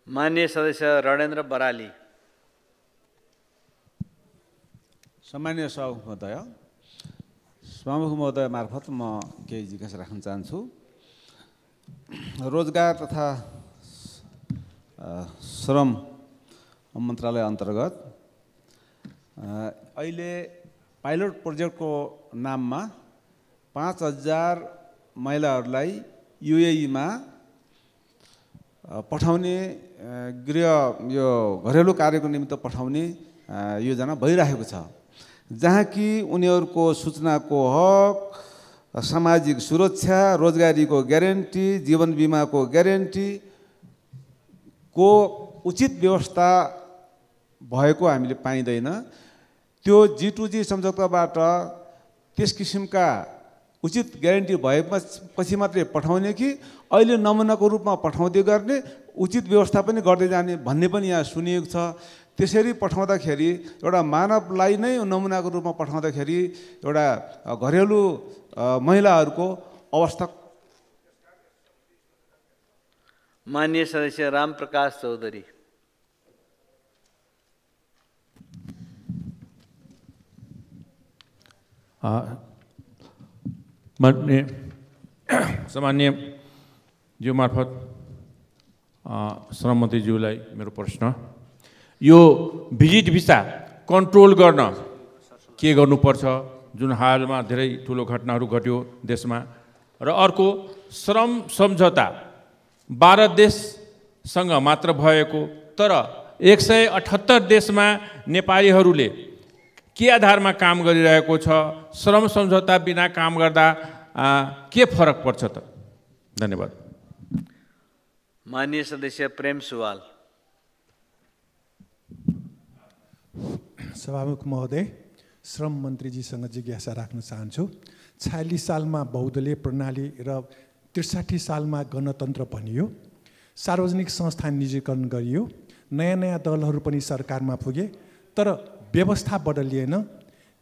माननीय सदस्य रणेन्द्र बराली। सम्माननीय सभामुख महोदय मार्फत म केही जिज्ञासा राख्न चाहन्छु। रोजगार तथा श्रम मन्त्रालय अन्तर्गत अहिले पाइलट प्रोजेक्टको नाममा 5000 महिलाहरूलाई युएईमा पठाउने यो घरेलु कार्यको निमित्त पठाउने योजना भइरहेको छ, जहाँ कि उनीहरूको सूचनाको हक सामाजिक सुरक्षा, रोजगारीको ग्यारेन्टी, जीवन बिमाको ग्यारेन्टीको उचित व्यवस्था भएको हामीले पाइँदैन। त्यो G2G सम्झौताबाट त्यस किसिमका उचित ग्यारेन्टी भएपछि मात्रै पठाउने कि अहिले नमुनाको रूपमा पठाउँदै गर्ने, उचित व्यवस्था पनि गर्दै जाने भन्ने पनि यहाँ सुनिएको छ। त्यसरी पठाउँदाखेरि एउटा मानवलाई नै नमुनाको रूपमा पठाउँदाखेरि एउटा घरेलु महिलाहरूको अवस्था। माननीय सदस्य रामप्रकाश चौधरी। सामान्य ज्यू मार्फत श्रम मन्त्रीज्यूलाई मेरो प्रश्न, यो भिजिट भिसा कन्ट्रोल गर्न के गर्नुपर्छ, जुन हालमा धेरै ठुलो घटनाहरू घट्यो देशमा, र अर्को श्रम सम्झौता 12 देशसँग मात्र भएको तर 178 देशमा नेपालीहरूले के आधारमा काम गरिरहेको छ, श्रम सम्झौता बिना काम गर्दा के फरक पर्छ त? धन्यवाद। माननीय सदस्य प्रेम सुवाल। सभामुख महोदय, श्रम मन्त्रीजीसँग जिज्ञासा राख्न चाहन्छु। 46 सालमा बहुदलीय प्रणाली र 63 सालमा गणतन्त्र बनियो, सार्वजनिक संस्था निजीकरण गरियो, नयाँ नयाँ दलहरू पनि सरकारमा पुगे, तर व्यवस्था बदलिएन।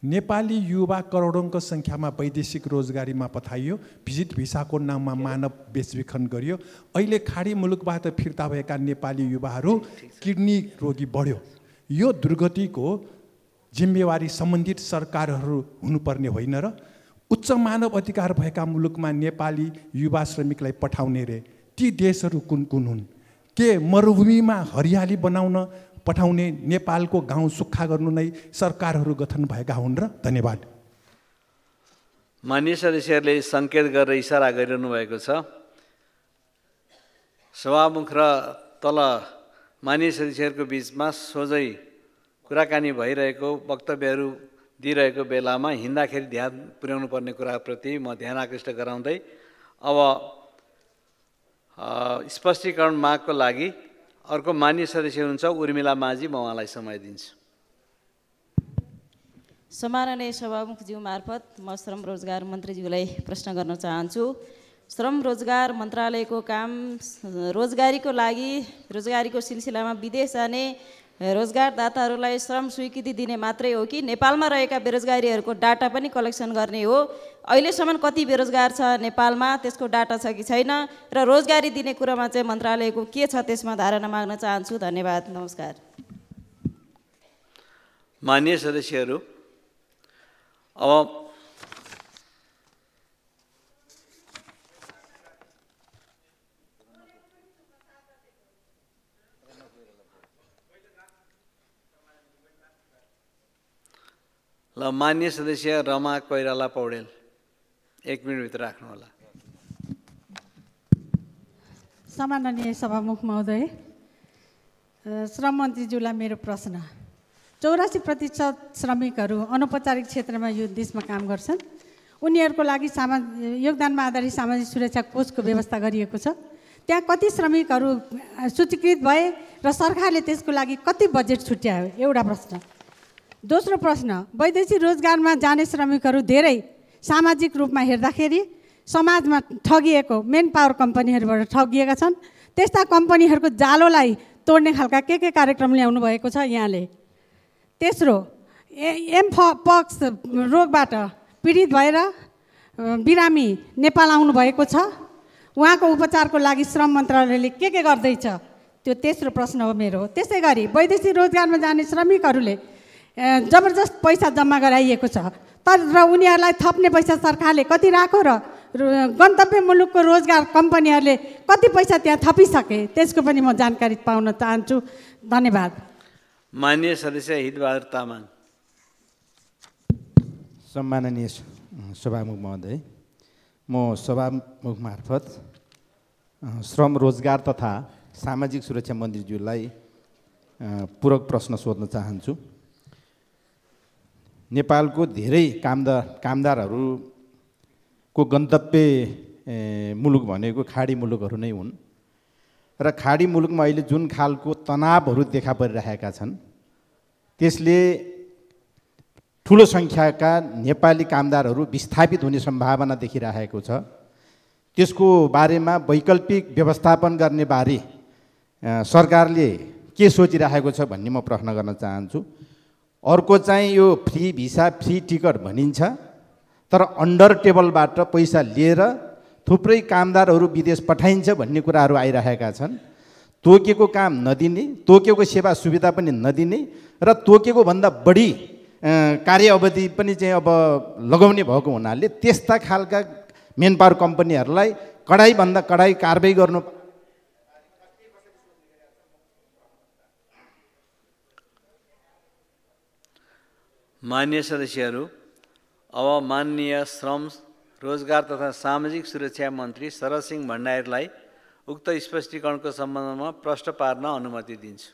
नेपाली युवा करोडौँको सङ्ख्यामा वैदेशिक रोजगारीमा पठाइयो, भिजिट भिसाको नाममा मानव बेचबिखन गरियो। अहिले खाडी मुलुकबाट फिर्ता भएका नेपाली युवाहरू किडनी रोगी बढ्यो। यो दुर्गतिको जिम्मेवारी सम्बन्धित सरकारहरू हुनुपर्ने होइन र? उच्च मानव अधिकार भएका मुलुकमा नेपाली युवा श्रमिकलाई पठाउने रे ती देशहरू कुन कुन हुन्? के मरुभूमिमा हरियाली बनाउन पठाउने नेपालको गाउँ सुक्खा गर्नु नै सरकारहरू गठन भएका हुन् र? धन्यवाद। माननीय सदस्यहरूले सङ्केत गरेर इसारा गरिरहनु भएको छ। सभामुख र तल माननीय सदस्यहरूको बिचमा सोझै कुराकानी भइरहेको, वक्तव्यहरू दिइरहेको बेलामा हिँड्दाखेरि ध्यान पुर्याउनु पर्ने कुराप्रति म ध्यान आकृष्ट गराउँदै अब स्पष्टीकरण मागको लागि अर्को मान्य सदस्य हुनुहुन्छ उर्मिला माझी, म उहाँलाई समय दिन्छु। सम्माननीय सभामुखज्यू मार्फत म श्रम रोजगार मन्त्रीज्यूलाई प्रश्न गर्न चाहन्छु। श्रम रोजगार मन्त्रालयको काम रोजगारीको लागि, रोजगारीको सिलसिलामा विदेश जाने रोजगारदाताहरूलाई श्रम स्वीकृति दिने मात्रै हो कि नेपालमा रहेका बेरोजगारीहरूको डाटा पनि कलेक्सन गर्ने हो? अहिलेसम्म कति बेरोजगार छ नेपालमा, त्यसको डाटा छ कि छैन? र रोजगारी दिने कुरामा चाहिँ मन्त्रालयको के छ, त्यसमा धारणा माग्न चाहन्छु। धन्यवाद। नमस्कार। माननीय सदस्यहरू, अब ल मान्य सदस्य रमा कोइराला पौडेल 1 मिनटभित्र राख्नु होला। सम्माननीय सभामुख महोदय, श्रम मन्त्रीज्यूलाई मेरो प्रश्न, 84% श्रमिकहरू अनौपचारिक क्षेत्रमा यो देशमा काम गर्छन्। उनीहरूको लागि योगदानमा आधारित सामाजिक सुरक्षा कोषको व्यवस्था गरिएको छ। त्यहाँ कति श्रमिकहरू सूचीकृत भए र सरकारले त्यसको लागि कति बजेट छुट्यायो? एउटा प्रश्न। दोस्रो प्रश्न, वैदेशिक रोजगारमा जाने श्रमिकहरू धेरै सामाजिक रूपमा हेर्दाखेरि समाजमा ठगिएको मेन पावर कम्पनीहरूबाट ठगिएका छन्। त्यस्ता कम्पनीहरूको जालोलाई तोड्ने खालका के कार्यक्रम ल्याउनु भएको छ यहाँले? तेस्रो, एमपक्स रोगबाट पीडित भएर बिरामी नेपाल आउनुभएको छ, उहाँको उपचारको लागि श्रम मन्त्रालयले के गर्दैछ? त्यो तेस्रो प्रश्न हो मेरो। त्यसै गरी वैदेशिक रोजगारमा जाने श्रमिकहरूले जबरजस्त पैसा जम्मा गराइएको छ, तर उनीहरूलाई थप्ने पैसा सरकारले कति राख्यो र गन्तव्य मुलुकको रोजगार कम्पनीहरूले कति पैसा त्यहाँ थपिसके, त्यसको पनि म जानकारी पाउन चाहन्छु। धन्यवाद। माननीय सदस्य हितबहादुर तामाङ। सम्माननीय सभामुख महोदय, म सभामुख मार्फत श्रम रोजगार तथा सामाजिक सुरक्षा मन्त्रीज्यूलाई पूरक प्रश्न सोध्न चाहन्छु। नेपालको धेरै कामदारहरू को गन्तव्य मुलुक भनेको खाडी मुलुकहरू नै हुन् र खाडी मुलुकमा अहिले जुन खालको तनावहरू देखा परिरहेका छन् त्यसले ठुलो सङ्ख्याका नेपाली कामदारहरू विस्थापित हुने सम्भावना देखिरहेको छ। त्यसको बारेमा वैकल्पिक व्यवस्थापन गर्ने बारे सरकारले के सोचिरहेको छ भन्ने म प्रश्न गर्न चाहन्छु। अर्को चाहिँ यो फ्री भिसा फ्री टिकट भनिन्छ, तर अन्डर टेबलबाट पैसा लिएर थुप्रै कामदारहरू विदेश पठाइन्छ भन्ने कुराहरू आइरहेका छन्। तोकेको काम नदिने, तोकेको सेवा सुविधा पनि नदिने र तोकेको भन्दा बढी कार्य अवधि पनि चाहिँ अब लगाउने भएको हुनाले त्यस्ता खालका मेन पावर कम्पनीहरूलाई कडाइभन्दा कडाइ कारबाही गर्नु। मान्य सदस्यहरू, अब माननीय श्रम रोजगार तथा सामाजिक सुरक्षा मन्त्री शरद सिंह भण्डारीलाई उक्त स्पष्टीकरणको सम्बन्धमा प्रश्न पार्न अनुमति दिन्छु।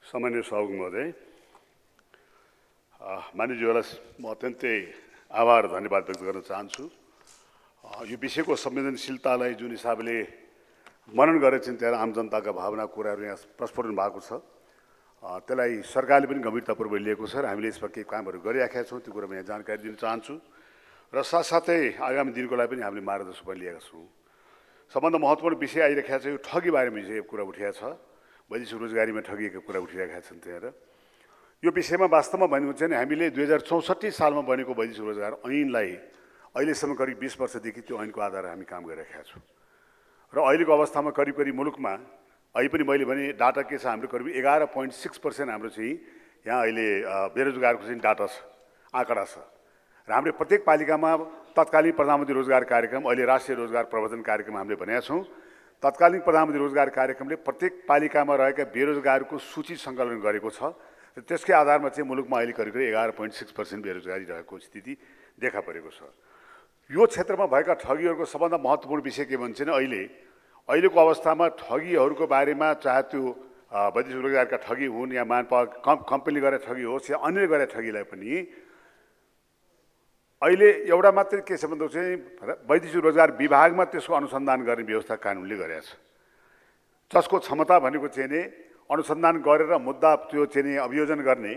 सामान्य सभामुख महोदय, मान्यज्यूलाई म अत्यन्तै आभार धन्यवाद व्यक्त गर्न चाहन्छु। यो विषयको संवेदनशीलतालाई जुन हिसाबले मनन गरेर चाहिँ त्यहाँ आम जनताका भावना कुराहरू यहाँ प्रस्फुटन भएको छ, त्यसलाई सरकारले पनि गम्भीरतापूर्वक लिएको छ र हामीले यसमा केही कामहरू गरिराखेका छौँ। त्यो कुरामा यहाँ जानकारी दिन चाहन्छु र साथसाथै आगामी दिनको लागि पनि हामीले मार्गदर्शन पनि लिएका छौँ। सबभन्दा महत्त्वपूर्ण विषय आइरहेको छ, यो ठगी बारेमा विषय कुरा उठिएको छ। वैदेशिक रोजगारीमा ठगिएको कुरा उठिरहेका छन् त्यहाँ। यो विषयमा वास्तवमा भन्नु चाहिँ हामीले 2064 सालमा बनेको वैदेशिक रोजगार ऐनलाई अहिलेसम्म करिब 20 वर्षदेखि त्यो ऐनको आधारमा हामी काम गरिरहेका छौँ र अहिलेको अवस्थामा करिब मुलुकमा अहिले पनि मैले भने डाटा के छ, हाम्रो करिब 11.6% हाम्रो चाहिँ यहाँ अहिले बेरोजगारको चाहिँ डाटा छ, आँकडा छ र हाम्रो प्रत्येक पालिकामा तत्कालीन प्रधानमन्त्री रोजगार कार्यक्रम, अहिले राष्ट्रिय रोजगार प्रवर्धन कार्यक्रम हामीले भनेका छौँ। तत्कालीन प्रधानमन्त्री रोजगार कार्यक्रमले प्रत्येक पालिकामा रहेका बेरोजगारको सूची सङ्कलन गरेको छ र त्यसकै आधारमा चाहिँ मुलुकमा अहिले करिब 11.6% बेरोजगारी रहेको स्थिति देखा परेको छ। यो क्षेत्रमा भएका ठगीहरूको सबभन्दा महत्त्वपूर्ण विषय के भन्छ भने अहिलेको अवस्थामा ठगीहरूको बारेमा चाहे त्यो वैदेशिक रोजगारका ठगी हुन् या म्यानपावर कम्पनीले गरेर ठगी होस् या अन्य गरेर ठगीलाई पनि अहिले एउटा मात्रै के छ भन्दा चाहिँ वैदेशिक रोजगार विभागमा त्यसको अनुसन्धान गर्ने व्यवस्था कानुनले गरेको छ, जसको क्षमता भनेको चाहिँ नि अनुसन्धान गरेर मुद्दा त्यो चाहिँ अभियोजन गर्ने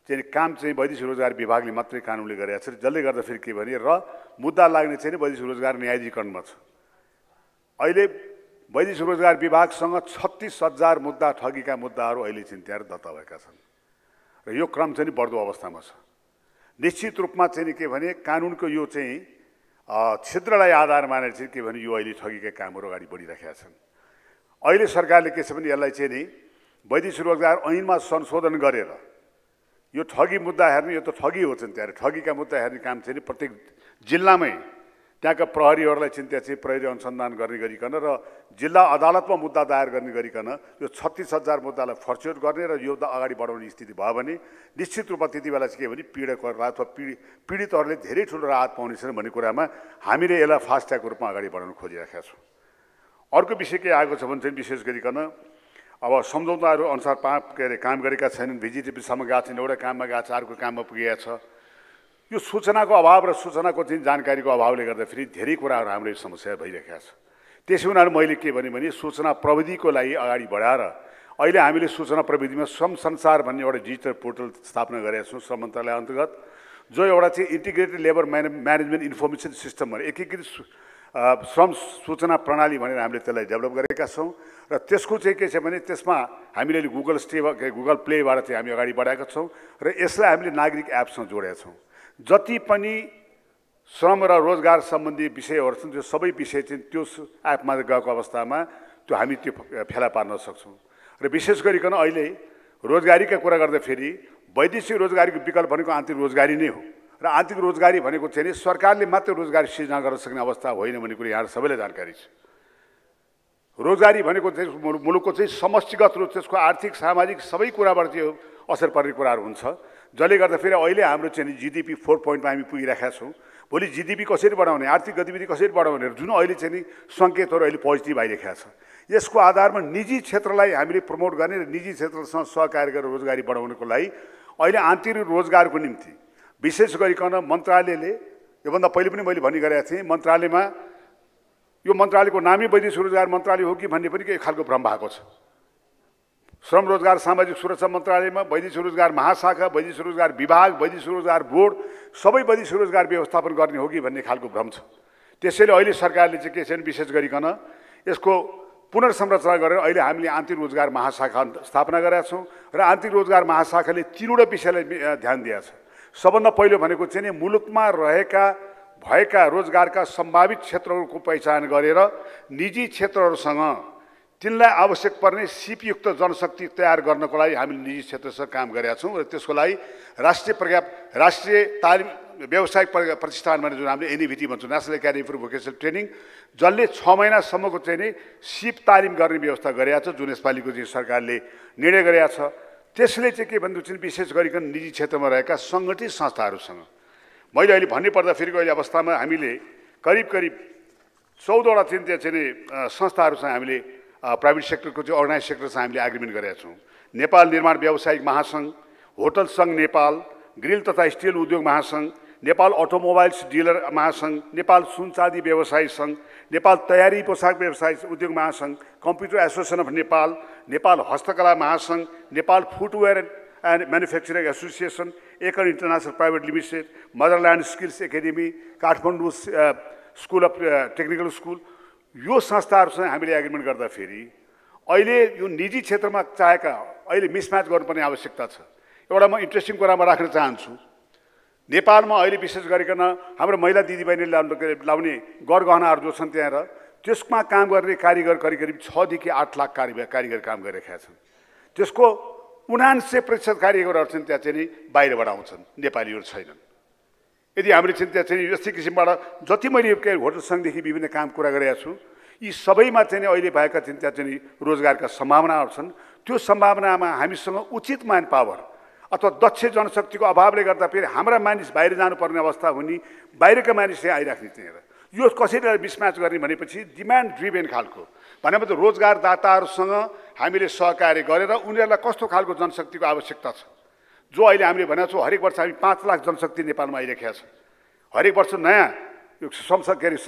चाहिँ काम चाहिँ वैदेशिक रोजगार विभागले मात्रै कानुनले गरेको छ। जसले गर्दा फेरि के भने र मुद्दा लाग्ने चाहिँ वैदेशिक रोजगार न्यायाधिकरणमा छ। अहिले वैदेशिक रोजगार विभागसँग 36,000 मुद्दा ठगीका मुद्दाहरू अहिले चाहिँ त्यहाँ दर्ता भएका छन् र यो क्रम चाहिँ बढ्दो अवस्थामा छ। निश्चित रूपमा चाहिँ के भने कानुनको यो चाहिँ क्षेत्रलाई आधार मानेर चाहिँ के भने यो अहिले ठगीका कामहरू अगाडि बढिरहेका छन्। अहिले सरकारले के छ भने यसलाई चाहिँ नि वैदेशिक रोजगार ऐनमा संशोधन गरेर यो ठगी मुद्दा हेर्ने, यो त ठगी हो चाहिँ त्यहाँ ठगीका मुद्दा हेर्ने काम चाहिँ प्रत्येक जिल्लामै त्यहाँका प्रहरीहरूलाई चाहिँ त्यहाँ चाहिँ प्रहरी अनुसन्धान गर्ने गरिकन र जिल्ला अदालतमा मुद्दा दायर गर्ने गरिकन यो 36,000 मुद्दालाई फर्च्युट गर्ने र यो अगाडि बढाउने स्थिति भयो भने निश्चित रूपमा त्यति बेला चाहिँ के भने पीडकहरूलाई अथवा पीडितहरूले धेरै ठुलो राहत पाउनेछन् भन्ने कुरामा हामीले यसलाई फास्ट ट्र्याकको रूपमा अगाडि बढाउन खोजिरहेका छौँ। अर्को विषय के आएको छ भने चाहिँ विशेष गरिकन अब सम्झौताहरू अनुसार काम गरेका छैनन्, भिजिटिभीसम्म गएको छैन, एउटा काममा गएको छ अर्को काममा पुगेको छ। यो सूचनाको अभाव र सूचनाको चाहिँ जानकारीको अभावले गर्दाखेरि धेरै कुराहरू हाम्रो समस्या भइरहेको छ। त्यसै हुनाले मैले के भने सूचना प्रविधिको लागि अगाडि बढाएर अहिले हामीले सूचना प्रविधिमा श्रम संसार भन्ने एउटा डिजिटल पोर्टल स्थापना गरेका छौँ श्रम मन्त्रालय अन्तर्गत, जो एउटा चाहिँ integrated labour management information system भनेर एकीकृत श्रम सूचना प्रणाली भनेर हामीले त्यसलाई डेभलप गरेका छौँ र त्यसको चाहिँ के छ भने त्यसमा हामीले गुगल प्लेबाट चाहिँ हामी अगाडि बढाएका छौँ र यसलाई हामीले नागरिक एपसँग जोडेका छौँ। जति पनि श्रम र रोजगार सम्बन्धी विषयहरू छन् त्यो सबै विषय चाहिँ त्यो एपमा गएको अवस्थामा त्यो हामी त्यो फेला पार्न सक्छौँ। र विशेष गरिकन अहिले रोजगारीका कुरा गर्दाखेरि वैदेशिक रोजगारीको विकल्प भनेको आन्तरिक रोजगारी नै हो र आन्तरिक रोजगारी भनेको चाहिँ नि सरकारले मात्र रोजगारी सिर्जना गर्न सक्ने अवस्था होइन भन्ने कुरो यहाँ सबैलाई जानकारी छ। रोजगारी भनेको चाहिँ मुलुकको चाहिँ समष्टिगत रूप त्यसको आर्थिक सामाजिक सबै कुराबाट चाहिँ असर पर्ने कुराहरू हुन्छ, जसले गर्दा फेरि अहिले हाम्रो चाहिँ GDP 4 पोइन्टमा हामी पुगिरहेका छौँ। भोलि GDP कसरी बढाउने, आर्थिक गतिविधि कसरी बढाउने जुन अहिले चाहिँ नि सङ्केतहरू अहिले पोजिटिभ आइरहेका छ। यसको आधारमा निजी क्षेत्रलाई हामीले प्रमोट गर्ने र निजी क्षेत्रसँग सहकार्य गरेर रोजगारी बढाउनको लागि अहिले आन्तरिक रोजगारको निम्ति विशेष गरिकन मन्त्रालयले, योभन्दा पहिले पनि मैले भनी गरेका थिएँ, मन्त्रालयमा यो मन्त्रालयको नामै वैदेशिक रोजगार मन्त्रालय हो कि भन्ने पनि एक खालको भ्रम भएको छ। श्रम रोजगार सामाजिक सुरक्षा मन्त्रालयमा वैदेशिक रोजगार महाशाखा, वैदेशिक रोजगार विभाग, वैदेशिक रोजगार बोर्ड सबै वैदेशिक रोजगार व्यवस्थापन गर्ने हो कि भन्ने खालको भ्रम छ। त्यसैले अहिले सरकारले चाहिँ के छ विशेष गरिकन यसको पुनर्संरचना गरेर अहिले हामीले आन्तरिक रोजगार महाशाखा स्थापना गरेका छौँ र आन्तरिक रोजगार महाशाखाले तीनवटा विषयलाई ध्यान दिएको छ। सबभन्दा पहिलो भनेको चाहिँ मुलुकमा भएका रोजगारका सम्भावित क्षेत्रहरूको पहिचान गरेर निजी क्षेत्रहरूसँग तिनलाई आवश्यक पर्ने सिपयुक्त जनशक्ति तयार गर्नको लागि हामीले निजी क्षेत्रसँग काम गरेका छौँ र त्यसको लागि राष्ट्रिय तालिम व्यावसायिक प्रतिष्ठान भने जुन हामीले NAVT भन्छौँ, national academy for vocational training, जसले 6 महिनासम्मको चाहिँ नि सिप तालिम गर्ने व्यवस्था गरेका छ, जुन यसपालिको चाहिँ सरकारले निर्णय गरेका छ। त्यसले चाहिँ के भन्नु चाहिँ विशेष गरिकन निजी क्षेत्रमा रहेका सङ्गठित संस्थाहरूसँग मैले अहिले भन्नुपर्दा फेरि अहिले अवस्थामा हामीले करिब 14वटा चाहिँ त्यहाँ चाहिँ संस्थाहरूसँग हामीले प्राइभेट सेक्टरको चाहिँ अर्गनाइज सेक्टरसँग हामीले एग्रिमेन्ट गरेका छौँ। नेपाल निर्माण व्यावसायिक महासङ्घ, होटल सङ्घ नेपाल, ग्रिल तथा स्टिल उद्योग महासङ्घ, नेपाल अटोमोबाइल्स डिलर महासङ्घ, नेपाल सुन चाँदी व्यवसायी सङ्घ, नेपाल तयारी पोसाक व्यवसाय उद्योग महासङ्घ, computer association of Nepal, Nepal हस्तकला महासङ्घ, Nepal footwear and manufacturing association, Ekal international private limited, motherland skills academy, Kathmandu school of technical school, यो संस्थाहरूसँग हामीले एग्रिमेन्ट गर्दाखेरि अहिले यो निजी क्षेत्रमा चाहेका अहिले मिसम्याच गर्नुपर्ने आवश्यकता छ। एउटा म इन्ट्रेस्टिङ कुरामा राख्न चाहन्छु, नेपालमा अहिले विशेष गरिकन हाम्रो महिला दिदीबहिनीले लाउने गरगहनाहरू जो छन् त्यहाँ त्यसमा काम गर्ने कारिगर करिब 6 देखि 8 लाख कारिगर काम गरिरहेका छन्। त्यसको 79% कारिगरहरू छन् त्यहाँ चाहिँ बाहिरबाट आउँछन्, नेपालीहरू छैनन्। यदि हामीले चाहिँ त्यहाँ चाहिँ यस्तै किसिमबाट जति मैले होटल सङ्घदेखि विभिन्न काम कुरा गरेका छु, यी सबैमा चाहिँ अहिले भएका चाहिँ त्यहाँ चाहिँ रोजगारका सम्भावनाहरू छन्। त्यो सम्भावनामा हामीसँग उचित म्यान पावर अथवा दक्ष जनशक्तिको अभावले गर्दा फेरि हाम्रा मानिस बाहिर जानुपर्ने अवस्था हुने, बाहिरका मानिस चाहिँ आइराख्ने त्यहाँ यो कसरी मिसम्याच गर्ने भनेपछि डिमान्ड ड्रिभेन खालको भनेको त रोजगारदाताहरूसँग हामीले सहकार्य गरेर उनीहरूलाई कस्तो खालको जनशक्तिको आवश्यकता छ, जो अहिले हामीले भनेको छौँ हरेक वर्ष हामी 5 लाख जनशक्ति नेपालमा आइरहेका छ, हरेक वर्ष नयाँ यो श्रम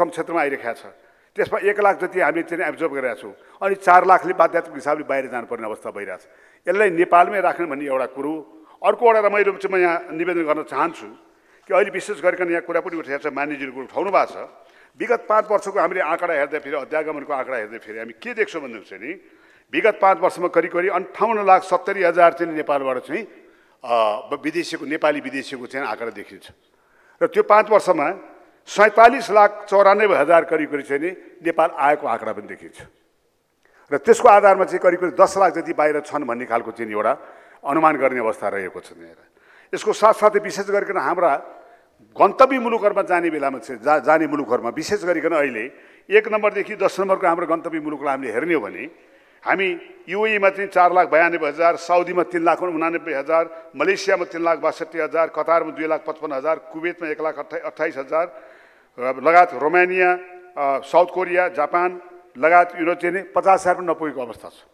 क्षेत्रमा आइरहेका छ, त्यसमा 1 लाख जति हामीले चाहिँ एब्जर्भ गरेका छौँ, अनि 4 लाखले बाध्यात्मक हिसाबले बाहिर जानुपर्ने अवस्था भइरहेछ। यसलाई नेपालमै राख्ने भन्ने एउटा कुरो। अर्को एउटा रमाइलो चाहिँ म यहाँ निवेदन गर्न चाहन्छु कि अहिले विशेष गरिकन यहाँ कुरा पनि उठेको छ, मान्यजीले उठाउनु भएको छ, विगत 5 वर्षको हामीले आँकडा हेर्दाखेरि अध्यागमनको आँकडा हेर्दाखेरि हामी के देख्छौँ भन्दा चाहिँ नि विगत 5 वर्षमा करिब 58,70,000 चाहिँ नेपालबाट चाहिँ विदेशीको नेपाली विदेशीको चाहिँ आँकडा देखिन्छ र त्यो 5 वर्षमा 47,94,000 करिब चाहिँ नि नेपाल आएको आँकडा पनि देखिन्छ र त्यसको आधारमा चाहिँ करिब 10 लाख जति बाहिर छन् भन्ने खालको चाहिँ एउटा अनुमान गर्ने अवस्था रहेको छ। यसको साथसाथै विशेष गरिकन हाम्रा गन्तव्य मुलुकहरूमा जाने बेलामा चाहिँ जाने मुलुकहरूमा विशेष गरिकन अहिले 1 नम्बरदेखि 10 नम्बरको हाम्रो गन्तव्य मुलुकलाई हामीले हेर्ने हो भने हामी युएईमा चाहिँ 4,92,000, साउदीमा 3,89,000, मलेसियामा 3,62,000, कतारमा 2,55,000, कुवेतमा 1,28,000 लगायत रोमानिया, साउथ कोरिया, जापान लगायत युरोप चाहिँ 50,000 पनि नपुगेको अवस्था छ।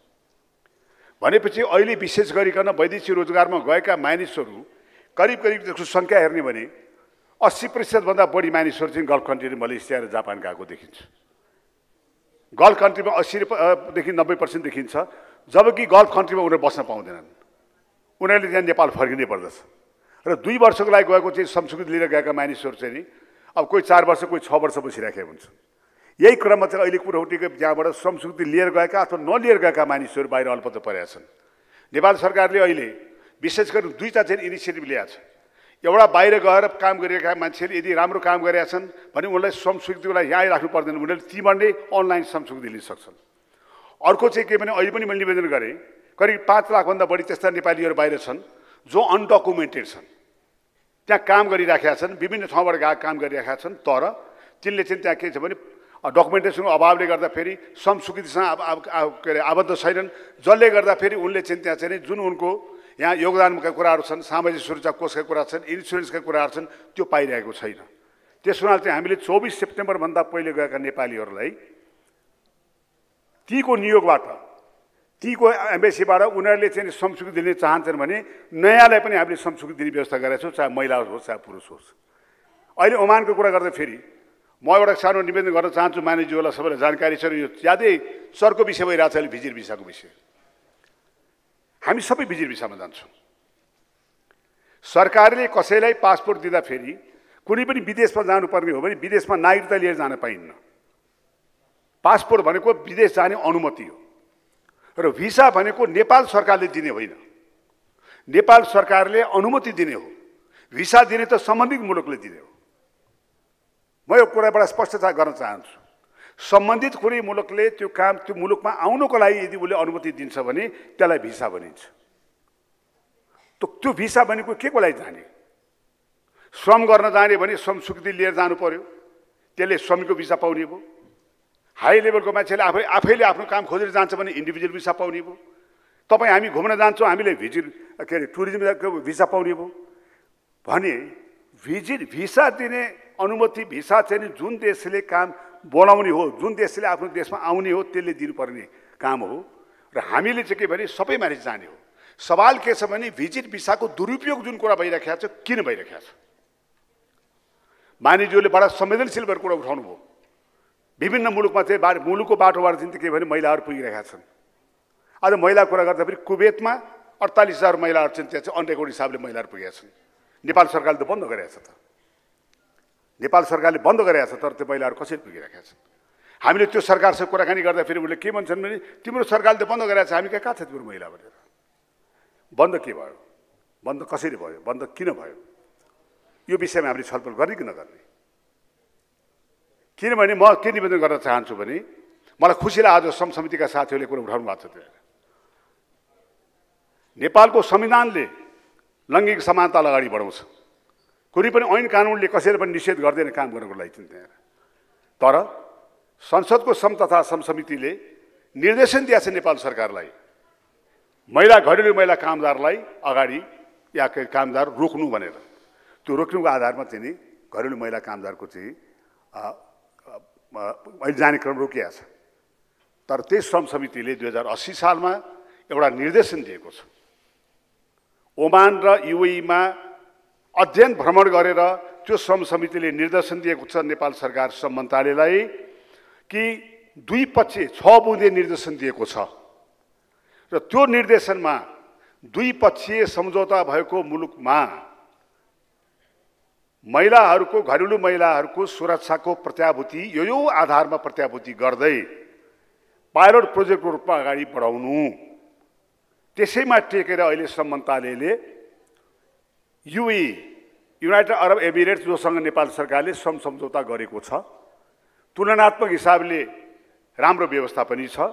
भनेपछि अहिले विशेष गरिकन वैदेशिक रोजगारमा गएका मानिसहरू करिब त्यसको सङ्ख्या हेर्ने भने 80% भन्दा बढी मानिसहरू चाहिँ गल्फ कन्ट्री मलेसिया र जापान गएको देखिन्छ। गल्फ कन्ट्रीमा 80 देखि 90% देखिन्छ, जबकि गल्फ कन्ट्रीमा उनीहरू बस्न पाउँदैनन्, उनीहरूले त्यहाँ नेपाल फर्किनै पर्दछ र 2 वर्षको लागि गएको चाहिँ संस्कृति लिएर गएका मानिसहरू चाहिँ नि अब कोही 4 वर्ष कोही 6 वर्ष बसिराखेका हुन्छ। यही क्रममा चाहिँ अहिले कुरो उठेको जहाँबाट संस्कृति लिएर गएका अथवा नलिएर गएका मानिसहरू बाहिर अल्पत्र परेका छन्। नेपाल सरकारले अहिले विशेष गरी 2टा चाहिँ इनिसिएटिभ ल्याएको छ। एउटा बाहिर गएर काम गरिरहेका मान्छेहरूले यदि राम्रो काम गरेका छन् भने उनलाई श्रम स्वीकृतिको लागि यहाँ आइराख्नु पर्दैन, उनीहरूले तीबाट नै अनलाइन श्रम स्वीकृति लिन सक्छन्। अर्को चाहिँ के भने अहिले पनि मैले निवेदन गरेँ करिब 5 लाखभन्दा बढी त्यस्ता नेपालीहरू बाहिर छन् जो अनडकुमेन्टेड छन्, त्यहाँ काम गरिराखेका छन्, विभिन्न ठाउँबाट गएर काम गरिराखेका छन्, तर तिनले चाहिँ त्यहाँ के छ भने डकुमेन्टेसनको अभावले गर्दाखेरि श्रम स्वीकृतिसँग के अरे आबद्ध छैनन्, जसले गर्दाखेरि उनले चाहिँ त्यहाँ चाहिँ जुन उनको यहाँ योगदानका कुराहरू छन्, सामाजिक सुरक्षा कोषका कुरा छन्, इन्सुरेन्सका कुराहरू छन्, त्यो पाइरहेको छैन। त्यस हुनाले चाहिँ हामीले 24 सेप्टेम्बरभन्दा पहिले गएका नेपालीहरूलाई तीको नियोगबाट, तीको एम्बेसीबाट उनीहरूले चाहिँ श्रम स्वीकृति दिने चाहन्छन् भने नयाँलाई पनि हामीले श्रम स्वीकृति दिने व्यवस्था गरेका छौँ, चाहे महिला होस् चाहे पुरुष होस्। अहिले ओमानको कुरा गर्दाखेरि म एउटा सानो निवेदन गर्न चाहन्छु, मानिसज्यूहरूलाई सबैलाई जानकारी छ, यो ज्यादै चर्को विषय भइरहेको छ अहिले भिजिट भिसाको विषय। हामी सबै भिजिट भिसामा जान्छौँ। सरकारले कसैलाई पासपोर्ट दिँदाखेरि कुनै पनि विदेशमा जानुपर्ने हो भने विदेशमा नागरिकता लिएर जान पाइन्न। पासपोर्ट भनेको विदेश जाने अनुमति हो र भिसा भनेको नेपाल सरकारले दिने होइन, नेपाल सरकारले अनुमति दिने हो। भिसा दिने त सम्बन्धित मुलुकले दिने हो। म यो कुराबाट स्पष्टता गर्न चाहन्छु, सम्बन्धित कुनै मुलुकले त्यो काम त्यो मुलुकमा आउनको लागि यदि उसले अनुमति दिन्छ भने त्यसलाई भिसा भनिन्छ। त्यो भिसा भनेको के को लागि जाने? श्रम गर्न जाने भने श्रम स्वीकृति लिएर जानु पर्यो, त्यसले श्रमिकको भिसा पाउने भयो। हाई लेभलको मान्छेले आफैले आफ्नो काम खोजेर जान्छ भने इन्डिभिजुअल भिसा पाउने भयो। तपाईँ हामी घुम्न जान्छौँ, हामीले भिजिट के अरे टुरिज्मको भिसा पाउने भयो भने भिजिट भिसा दिने अनुमति भिसा चाहिँ जुन देशले काम बोलाउने हो, जुन देशले आफ्नो देशमा आउने हो त्यसले दिनुपर्ने काम हो र हामीले चाहिँ के भने सबै मानिस जाने हो। सवाल के छ भने भिजिट भिसाको दुरुपयोग जुन कुरा भइरहेको छ किन भइरहेको छ? मानिसहरूले बडा संवेदनशील भएर कुरा उठाउनु भयो। विभिन्न मुलुकमा चाहिँ मुलुकको बाटोबाट चाहिँ के भने महिलाहरू पुगिरहेका छन्। आज महिला कुरा गर्दाखेरि कुवेतमा 48,000 महिलाहरू चाहिँ त्यहाँ चाहिँ अनरेकर्ड हिसाबले महिलाहरू पुगेका छन्। नेपाल सरकारले त बन्द गरेको छ, नेपाल सरकारले बन्द गरेको छ, तर त्यो महिलाहरू कसरी पुगिरहेका छन्? हामीले त्यो सरकारसँग कुराकानी गर्दाखेरि उनले के भन्छन् भने तिम्रो सरकारले त बन्द गरेको छ, हामी कहाँ छ तिम्रो महिला भनेर। बन्द के भयो, बन्द कसरी भयो, बन्द किन भयो, यो विषयमा हामीले छलफल गर्ने कि नगर्ने? किनभने म के निवेदन गर्न चाहन्छु भने मलाई खुसी लाग्यो आज श्रम समितिका साथीहरूले कुरा उठाउनु भएको छ। त्यो नेपालको संविधानले लैङ्गिक समानतालाई अगाडि बढाउँछ, कुनै पनि ऐन कानुनले कसैले पनि निषेध गर्दैन काम गर्नको लागि त्यहाँ। तर संसदको श्रम तथा श्रम समितिले निर्देशन दिएको छ नेपाल सरकारलाई महिला घरेलु महिला कामदारलाई अगाडि या कामदार रोक्नु भनेर। त्यो रोक्नुको आधारमा चाहिँ नि घरेलु महिला कामदारको चाहिँ अहिले जाने क्रम रोकिएको छ। तर त्यही श्रम समितिले 2080 सालमा एउटा निर्देशन दिएको छ। ओमान र युएईमा अध्ययन भ्रमण गरेर त्यो श्रम समितिले निर्देशन दिएको छ नेपाल सरकार श्रम मन्त्रालयलाई कि द्विपक्षीय 6 बुँदे निर्देशन दिएको छ र त्यो निर्देशनमा द्विपक्षीय सम्झौता भएको मुलुकमा महिलाहरूको घरेलु महिलाहरूको सुरक्षाको प्रत्याभूति यो आधारमा प्रत्याभूति गर्दै पाइलट प्रोजेक्टको रूपमा अगाडि बढाउनु। त्यसैमा टेकेर अहिले श्रम मन्त्रालयले युएई युनाइटेड अरब एमिरेट्स जोसँग नेपाल सरकारले श्रम सम्झौता गरेको छ, तुलनात्मक हिसाबले राम्रो व्यवस्था पनि छ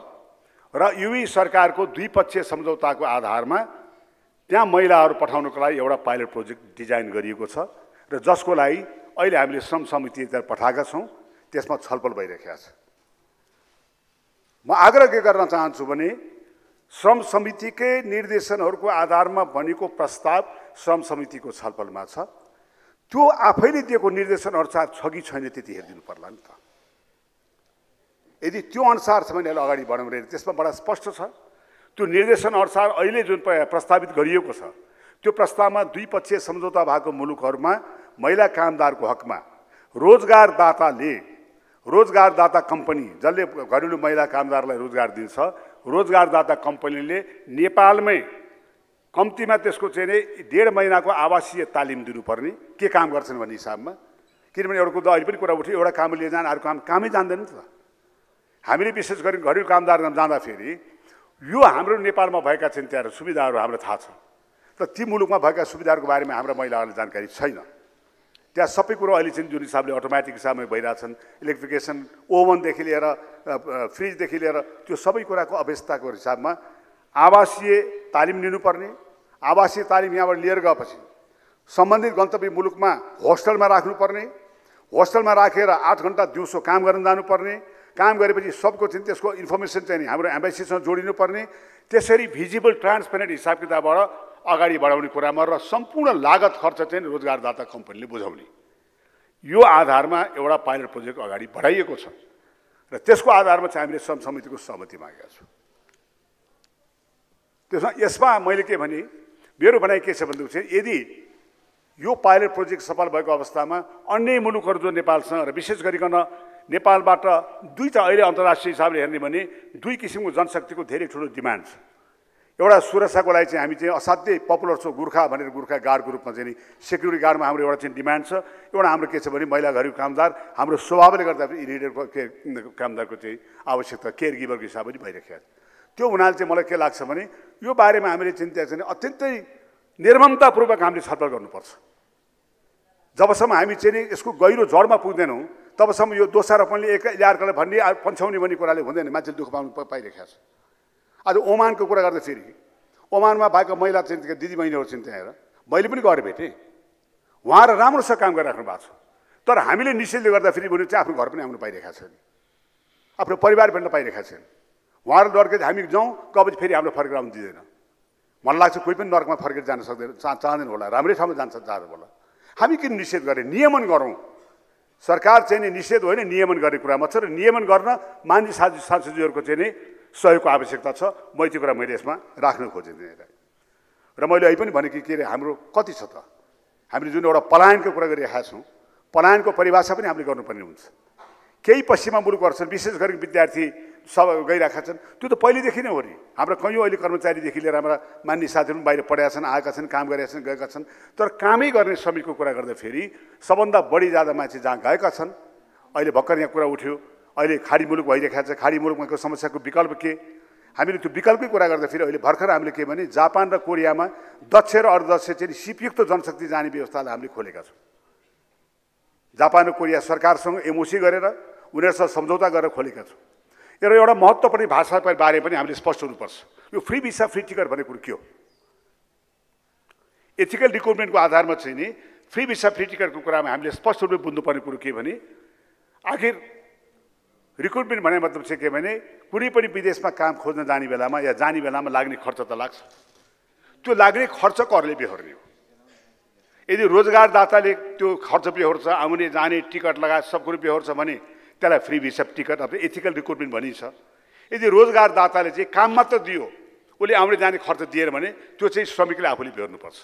र युएई सरकारको द्विपक्षीय सम्झौताको आधारमा त्यहाँ महिलाहरू पठाउनको लागि एउटा पाइलट प्रोजेक्ट डिजाइन गरिएको छ र जसको लागि अहिले हामीले श्रम समितितिर पठाएका छौँ, त्यसमा छलफल भइरहेको छ। म आग्रह के गर्न चाहन्छु भने श्रम समितिकै निर्देशनहरूको आधारमा बनेको प्रस्ताव श्रम समितिको छलफलमा छ, त्यो आफैले दिएको निर्देशन अनुसार छ कि छैन त्यति हेरिदिनु पर्ला नि त। यदि त्यो अनुसार छ भने यसलाई अगाडि बढाउनु रहेछ, त्यसमा बडा स्पष्ट छ। त्यो निर्देशन अनुसार अहिले जुन प्रस्तावित गरिएको छ त्यो प्रस्तावमा द्विपक्षीय सम्झौता भएको मुलुकहरूमा महिला कामदारको हकमा रोजगारदाता कम्पनी जसले घरेलु महिला कामदारलाई रोजगार दिन्छ, रोजगारदाता कम्पनीले नेपालमै कम्तीमा त्यसको चाहिँ 1.5 महिनाको आवासीय तालिम दिनुपर्ने, के काम गर्छन् भन्ने हिसाबमा। किनभने एउटा कुरा अहिले पनि कुरा उठ्यो, एउटा काम लिएर जान अर्को कामै जान्दैन नि त। हामीले विशेष गरी घरेलु कामदार जाँदाखेरि यो हाम्रो नेपालमा भएका चाहिँ त्यहाँ सुविधाहरू हामीलाई थाहा छ, तर ती मुलुकमा भएका सुविधाहरूको बारेमा हाम्रा महिलाहरूलाई जानकारी छैन। त्यहाँ सबै कुरो अहिले चाहिँ जुन हिसाबले अटोमेटिक हिसाबमा भइरहेछन्, इलेक्ट्रिफिकेसन, ओभनदेखि लिएर फ्रिजदेखि लिएर त्यो सबै कुराको अवस्थाको हिसाबमा आवासीय तालिम लिनुपर्ने, आवासीय तालिम यहाँबाट लिएर गएपछि सम्बन्धित गन्तव्य मुलुकमा होस्टलमा राख्नुपर्ने, होस्टलमा राखेर 8 घन्टा दिउँसो काम गर्न जानुपर्ने, काम गरेपछि सबको चाहिँ त्यसको इन्फर्मेसन चाहिँ नि हाम्रो एम्बेसीसँग जोडिनुपर्ने, त्यसरी भिजिबल ट्रान्सपेरेन्ट हिसाब किताबबाट अगाडि बढाउने कुरामा र सम्पूर्ण लागत खर्च चाहिँ रोजगारदाता कम्पनीले बुझाउने, यो आधारमा एउटा पाइलट प्रोजेक्ट अगाडि बढाइएको छ र त्यसको आधारमा चाहिँ हामीले श्रम समितिको सहमति मागेका छौँ। त्यसमा यसमा मैले के भने, मेरो भनाइ के छ भन्दा चाहिँ यदि यो पाइलट प्रोजेक्ट सफल भएको अवस्थामा अन्य मुलुकहरू जो नेपालसँग र विशेष गरिकन नेपालबाट दुईटा अहिले अन्तर्राष्ट्रिय हिसाबले हेर्ने भने दुई किसिमको जनशक्तिको धेरै ठुलो डिमान्ड छ। एउटा सुरक्षाको लागि चाहिँ हामी चाहिँ असाध्यै पपुलर छौँ, गोर्खा भनेर गोर्खा गार्डको रूपमा चाहिँ नि सेक्युरिटी गार्डमा हाम्रो एउटा चाहिँ डिमान्ड छ। एउटा हाम्रो के छ भने महिला घरेलु कामदार हाम्रो स्वभावले गर्दा इरिडेटको कामदारको चाहिँ आवश्यकता केयर गिभरको हिसाबले पनि भइरहेको छ। त्यो हुनाले चाहिँ मलाई के लाग्छ भने यो बारेमा हामीले चिन्ता चाहिँ अत्यन्तै निर्ममतापूर्वक हामीले छलफल गर्नुपर्छ। जबसम्म हामी चाहिँ नि यसको गहिरो जडमा पुग्दैनौँ तबसम्म यो दोषारोपणले एकअर्कालाई भन्ने पन्छाउने भन्ने कुराले हुँदैन, मान्छेले दुःख पाउनु पाइरहेको छ। आज ओमानको कुरा गर्दा फेरि ओमानमा भएको महिला चाहिँ दिदीबहिनीहरू चाहिँ त्यहाँ हेर, मैले पनि गएर भेटेँ, उहाँहरू राम्रोसँग काम गरिराख्नु भएको छ। तर हामीले निषेधले गर्दा फेरि भने चाहिँ आफ्नो घर पनि आउनु पाइरहेका छैन, आफ्नो परिवार भेट्न पाइरहेका छैन। उहाँहरू डरके हामी जाउँ कब फेरि हाम्रो फर्केर आउनु दिँदैन। मलाई लाग्छ कोही पनि नर्कमा फर्केर जान सक्दैन, चाहँदैन होला, राम्रै ठाउँमा जान्छ चाहँदैन होला। हामी किन निषेध गरेँ, नियमन गरौँ। सरकार चाहिँ नि निषेध होइन नियमन गर्ने कुरामा छ र नियमन गर्न मान्छे सांसदहरूको चाहिँ नि सहयोगको आवश्यकता छ। म त्यो कुरा मैले यसमा राख्न खोजिदिएँ र मैले अहिले पनि भने कि के अरे हाम्रो कति छ त, हामीले जुन एउटा पलायनको कुरा गरिरहेका छौँ, पलायनको परिभाषा पनि हामीले गर्नुपर्ने हुन्छ। केही पश्चिमा मुलुकहरू छन् विशेष गरी विद्यार्थी सब गइरहेका छन्, त्यो त पहिलेदेखि नै हो नि। हाम्रो कैयौँ अहिले कर्मचारीदेखि लिएर हाम्रा मान्य साथीहरू पनि बाहिर पढेका छन्, आएका छन्, काम गरेका छन्, गएका छन्। तर कामै गर्ने श्रमिकको कुरा गर्दाखेरि सबभन्दा बढी ज्यादा मान्छे जहाँ गएका छन्, अहिले भर्खर यहाँ कुरा उठ्यो, अहिले खाडी मुलुक भइरहेको छ, खाडी मुलुकमा समस्याको विकल्प के, हामीले त्यो विकल्पकै कुरा गर्दाखेरि अहिले भर्खर हामीले के भने जापान र कोरियामा दक्ष र अर्धदक्ष चाहिँ सिपयुक्त जनशक्ति जाने व्यवस्थालाई हामीले खोलेका छौँ। जापान र कोरिया सरकारसँग एमओसी गरेर उनीहरूसँग सम्झौता गरेर खोलेका छौँ। र एउटा महत्त्वपूर्ण भाषा बारे पनि हामीले स्पष्ट हुनुपर्छ। यो फ्री भिसा फ्री टिकट भनेको कुरो के हो? एथिकल रिक्रुटमेन्टको आधारमा चाहिँ नि फ्री भिसा फ्री टिकटको कुरामा हामीले स्पष्ट रूपले बुझ्नुपर्ने कुरो के भने आखिर रिक्रुटमेन्ट भन्ने मतलब चाहिँ के भने कुनै पनि विदेशमा काम खोज्न जाने बेलामा या जाने बेलामा लाग्ने खर्च त लाग्छ, त्यो लाग्ने खर्चको अरूले बेहोर्ने हो। यदि रोजगारदाताले त्यो खर्च बेहोर्छ, आउने जाने टिकट लगायत सब कुरो बेहोर्छ भने त्यसलाई फ्री भिसा टिकट अथवा एथिकल रिक्रुटमेन्ट भनिन्छ। यदि रोजगारदाताले चाहिँ काम मात्र दियो, उसले आउने जाने खर्च दिएर भने त्यो चाहिँ श्रमिकले आफूले बेहोर्नुपर्छ।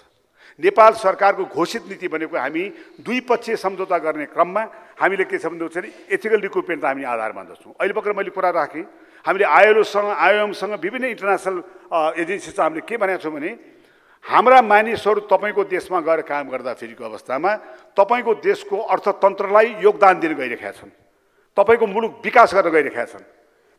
नेपाल सरकारको घोषित नीति भनेको हामी द्विपक्षीय सम्झौता गर्ने क्रममा हामीले के छ भन्दा चाहिँ एथिकल रिक्रुटमेन्ट हामी आधार मान्दछौँ। अहिले भर्खर मैले कुरा राखेँ, हामीले आइएलओसँग आइओएमसँग विभिन्न इन्टरनेसनल एजेन्सीसँग हामीले के भनेको छौँ भने हाम्रा मानिसहरू तपाईँको देशमा गएर काम गर्दाखेरिको अवस्थामा तपाईँको देशको अर्थतन्त्रलाई योगदान दिन गइरहेका छन्, तपाईँको मुलुक विकास गर्न गइरहेका छन्।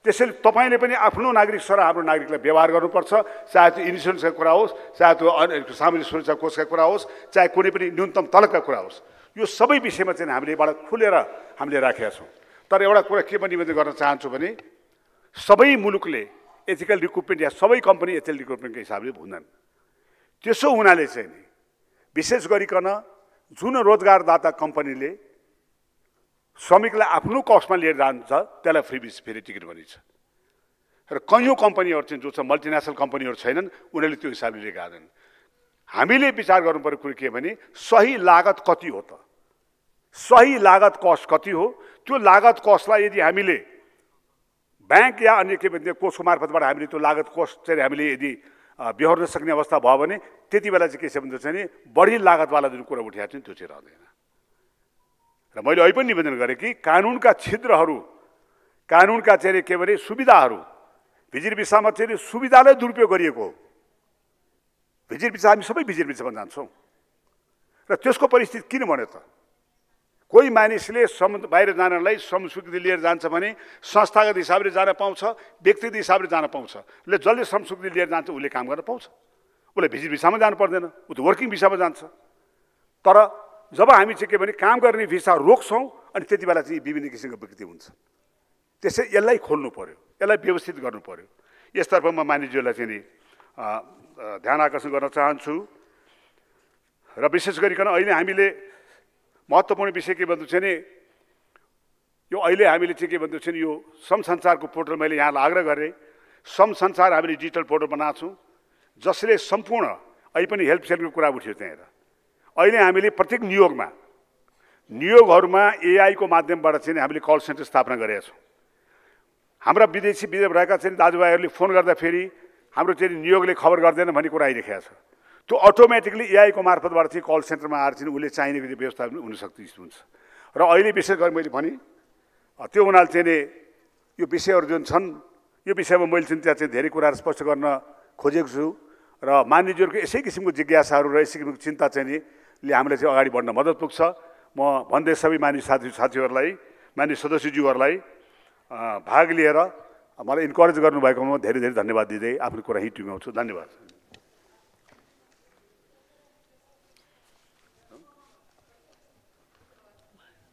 त्यसैले तपाईँले पनि आफ्नो नागरिक सर हाम्रो नागरिकलाई व्यवहार गर्नुपर्छ, चाहे त्यो इन्सुरेन्सका कुरा होस्, चाहे त्यो सामाजिक सुरक्षा कोषका कुरा होस्, चाहे कुनै पनि न्यूनतम तलबका कुरा होस्, यो सबै विषयमा चाहिँ हामीले एउटा खुलेर हामीले राखेका छौँ। तर एउटा कुरा के पनि गर्न चाहन्छु भने सबै मुलुकले एथिकल रिक्रुटमेन्ट या सबै कम्पनी एथिकल रिक्रुटमेन्टको हिसाबले हुँदैन। त्यसो हुनाले चाहिँ नि विशेष गरिकन जुन रोजगारदाता कम्पनीले श्रमिकलाई आफ्नो कस्टमा लिएर जान्छ त्यसलाई फ्री टिकट भनिन्छ र कैयौँ कम्पनीहरू चाहिँ जो छ मल्टिनेसनल कम्पनीहरू छैनन् उनीहरूले त्यो हिसाबले लिएका छन्। हामीले विचार गर्नुपर्ने कुरो के भने सही लागत कति हो त, सही लागत कस्ट कति हो, त्यो लागत कस्टलाई यदि हामीले ब्याङ्क या अन्य के भन्छ कोषको मार्फतबाट हामीले त्यो लागत कस्ट चाहिँ हामीले यदि बेहोर्न सक्ने अवस्था भयो भने त्यति बेला चाहिँ के छ भन्छ चाहिँ बढी लागतवाला जुन कुरा उठाएको छ त्यो चाहिँ रहँदैन। र मैले अहिले पनि निवेदन गरेँ कि कानुनका छिद्रहरू, कानुनका चाहिँ के भने सुविधाहरू, भिजिट भिसामा चाहिँ सुविधालाई दुरुपयोग गरिएको हो। भिजिट भिसा हामी सबै भिजिट भिसामा जान्छौँ र त्यसको परिस्थिति किन भन्यो त? कोही मानिसले बाहिर जानलाई श्रम स्वीकृति लिएर जान्छ भने संस्थागत हिसाबले जान पाउँछ, व्यक्तिगत हिसाबले जान पाउँछ। जसले श्रम स्वीकृति लिएर जान्छ उसले काम गर्न पाउँछ, उसले भिजिट भिसामा जानु पर्दैन, ऊ त वर्किङ भिसामा जान्छ। तर जब हामी चाहिँ के भने काम गर्ने भिसा रोक्छौँ अनि त्यति बेला चाहिँ विभिन्न किसिमको विकृति हुन्छ। त्यसै यसलाई खोल्नु पर्यो, यसलाई व्यवस्थित गर्नु पर्यो। यसतर्फ म मानिसज्यूलाई चाहिँ नि ध्यान आकर्षण गर्न चाहन्छु। र विशेष गरिकन अहिले हामीले महत्त्वपूर्ण विषय के भन्नु छ भने यो अहिले हामीले चाहिँ के भन्नु छ भने यो श्रम संसारको पोर्टल मैले यहाँलाई आग्रह गरेँ। श्रम संसार हामीले डिजिटल पोर्टल बनाएको छौँ जसले सम्पूर्ण अहिले पनि हेल्प सेलको कुरा उठ्यो त्यहाँ। अहिले हामीले प्रत्येक नियोगहरूमा एआईको माध्यमबाट चाहिँ हामीले कल सेन्टर स्थापना गरेका छौँ। हाम्रा विदेश रहेका चाहिँ दाजुभाइहरूले फोन गर्दा फेरि हाम्रो चाहिँ नियोगले खबर गर्दैन भन्ने कुरा आइरहेको छ। त्यो अटोमेटिकली एआईको मार्फतबाट चाहिँ कल सेन्टरमा आएर चाहिँ उसले चाहिने व्यवस्था पनि हुनसक्छ हुन्छ। र अहिले विशेष गरी मैले भने त्यो हुनाले चाहिँ यो विषयहरू जुन छन् यो विषयमा मैले चाहिँ त्यहाँ चाहिँ धेरै कुराहरू स्पष्ट गर्न खोजेको छु र मानिसहरूको यसै किसिमको जिज्ञासाहरू र यसै किसिमको चिन्ता चाहिँ ले हामीलाई चाहिँ अगाडि बढ्न मद्दत पुग्छ। म भन्दै सबै मानिस साथीहरूलाई मानिस सदस्यज्यूहरूलाई भाग लिएर मलाई इन्करेज गर्नुभएकोमा धेरै धेरै धन्यवाद दिँदै आफ्नो कुरा यहीँ टुङ्गाउँछु। धन्यवाद।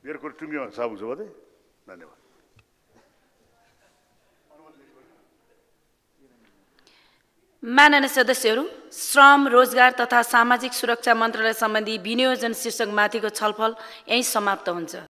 मेरो कुरा टुङ्ग्यो हुन्छ भने धन्यवाद। माननीय सदस्यहरू, श्रम, रोजगार तथा सामाजिक सुरक्षा मन्त्रालय सम्बन्धी विनियोजन शीर्षक माथिको छलफल यहीँ समाप्त हुन्छ।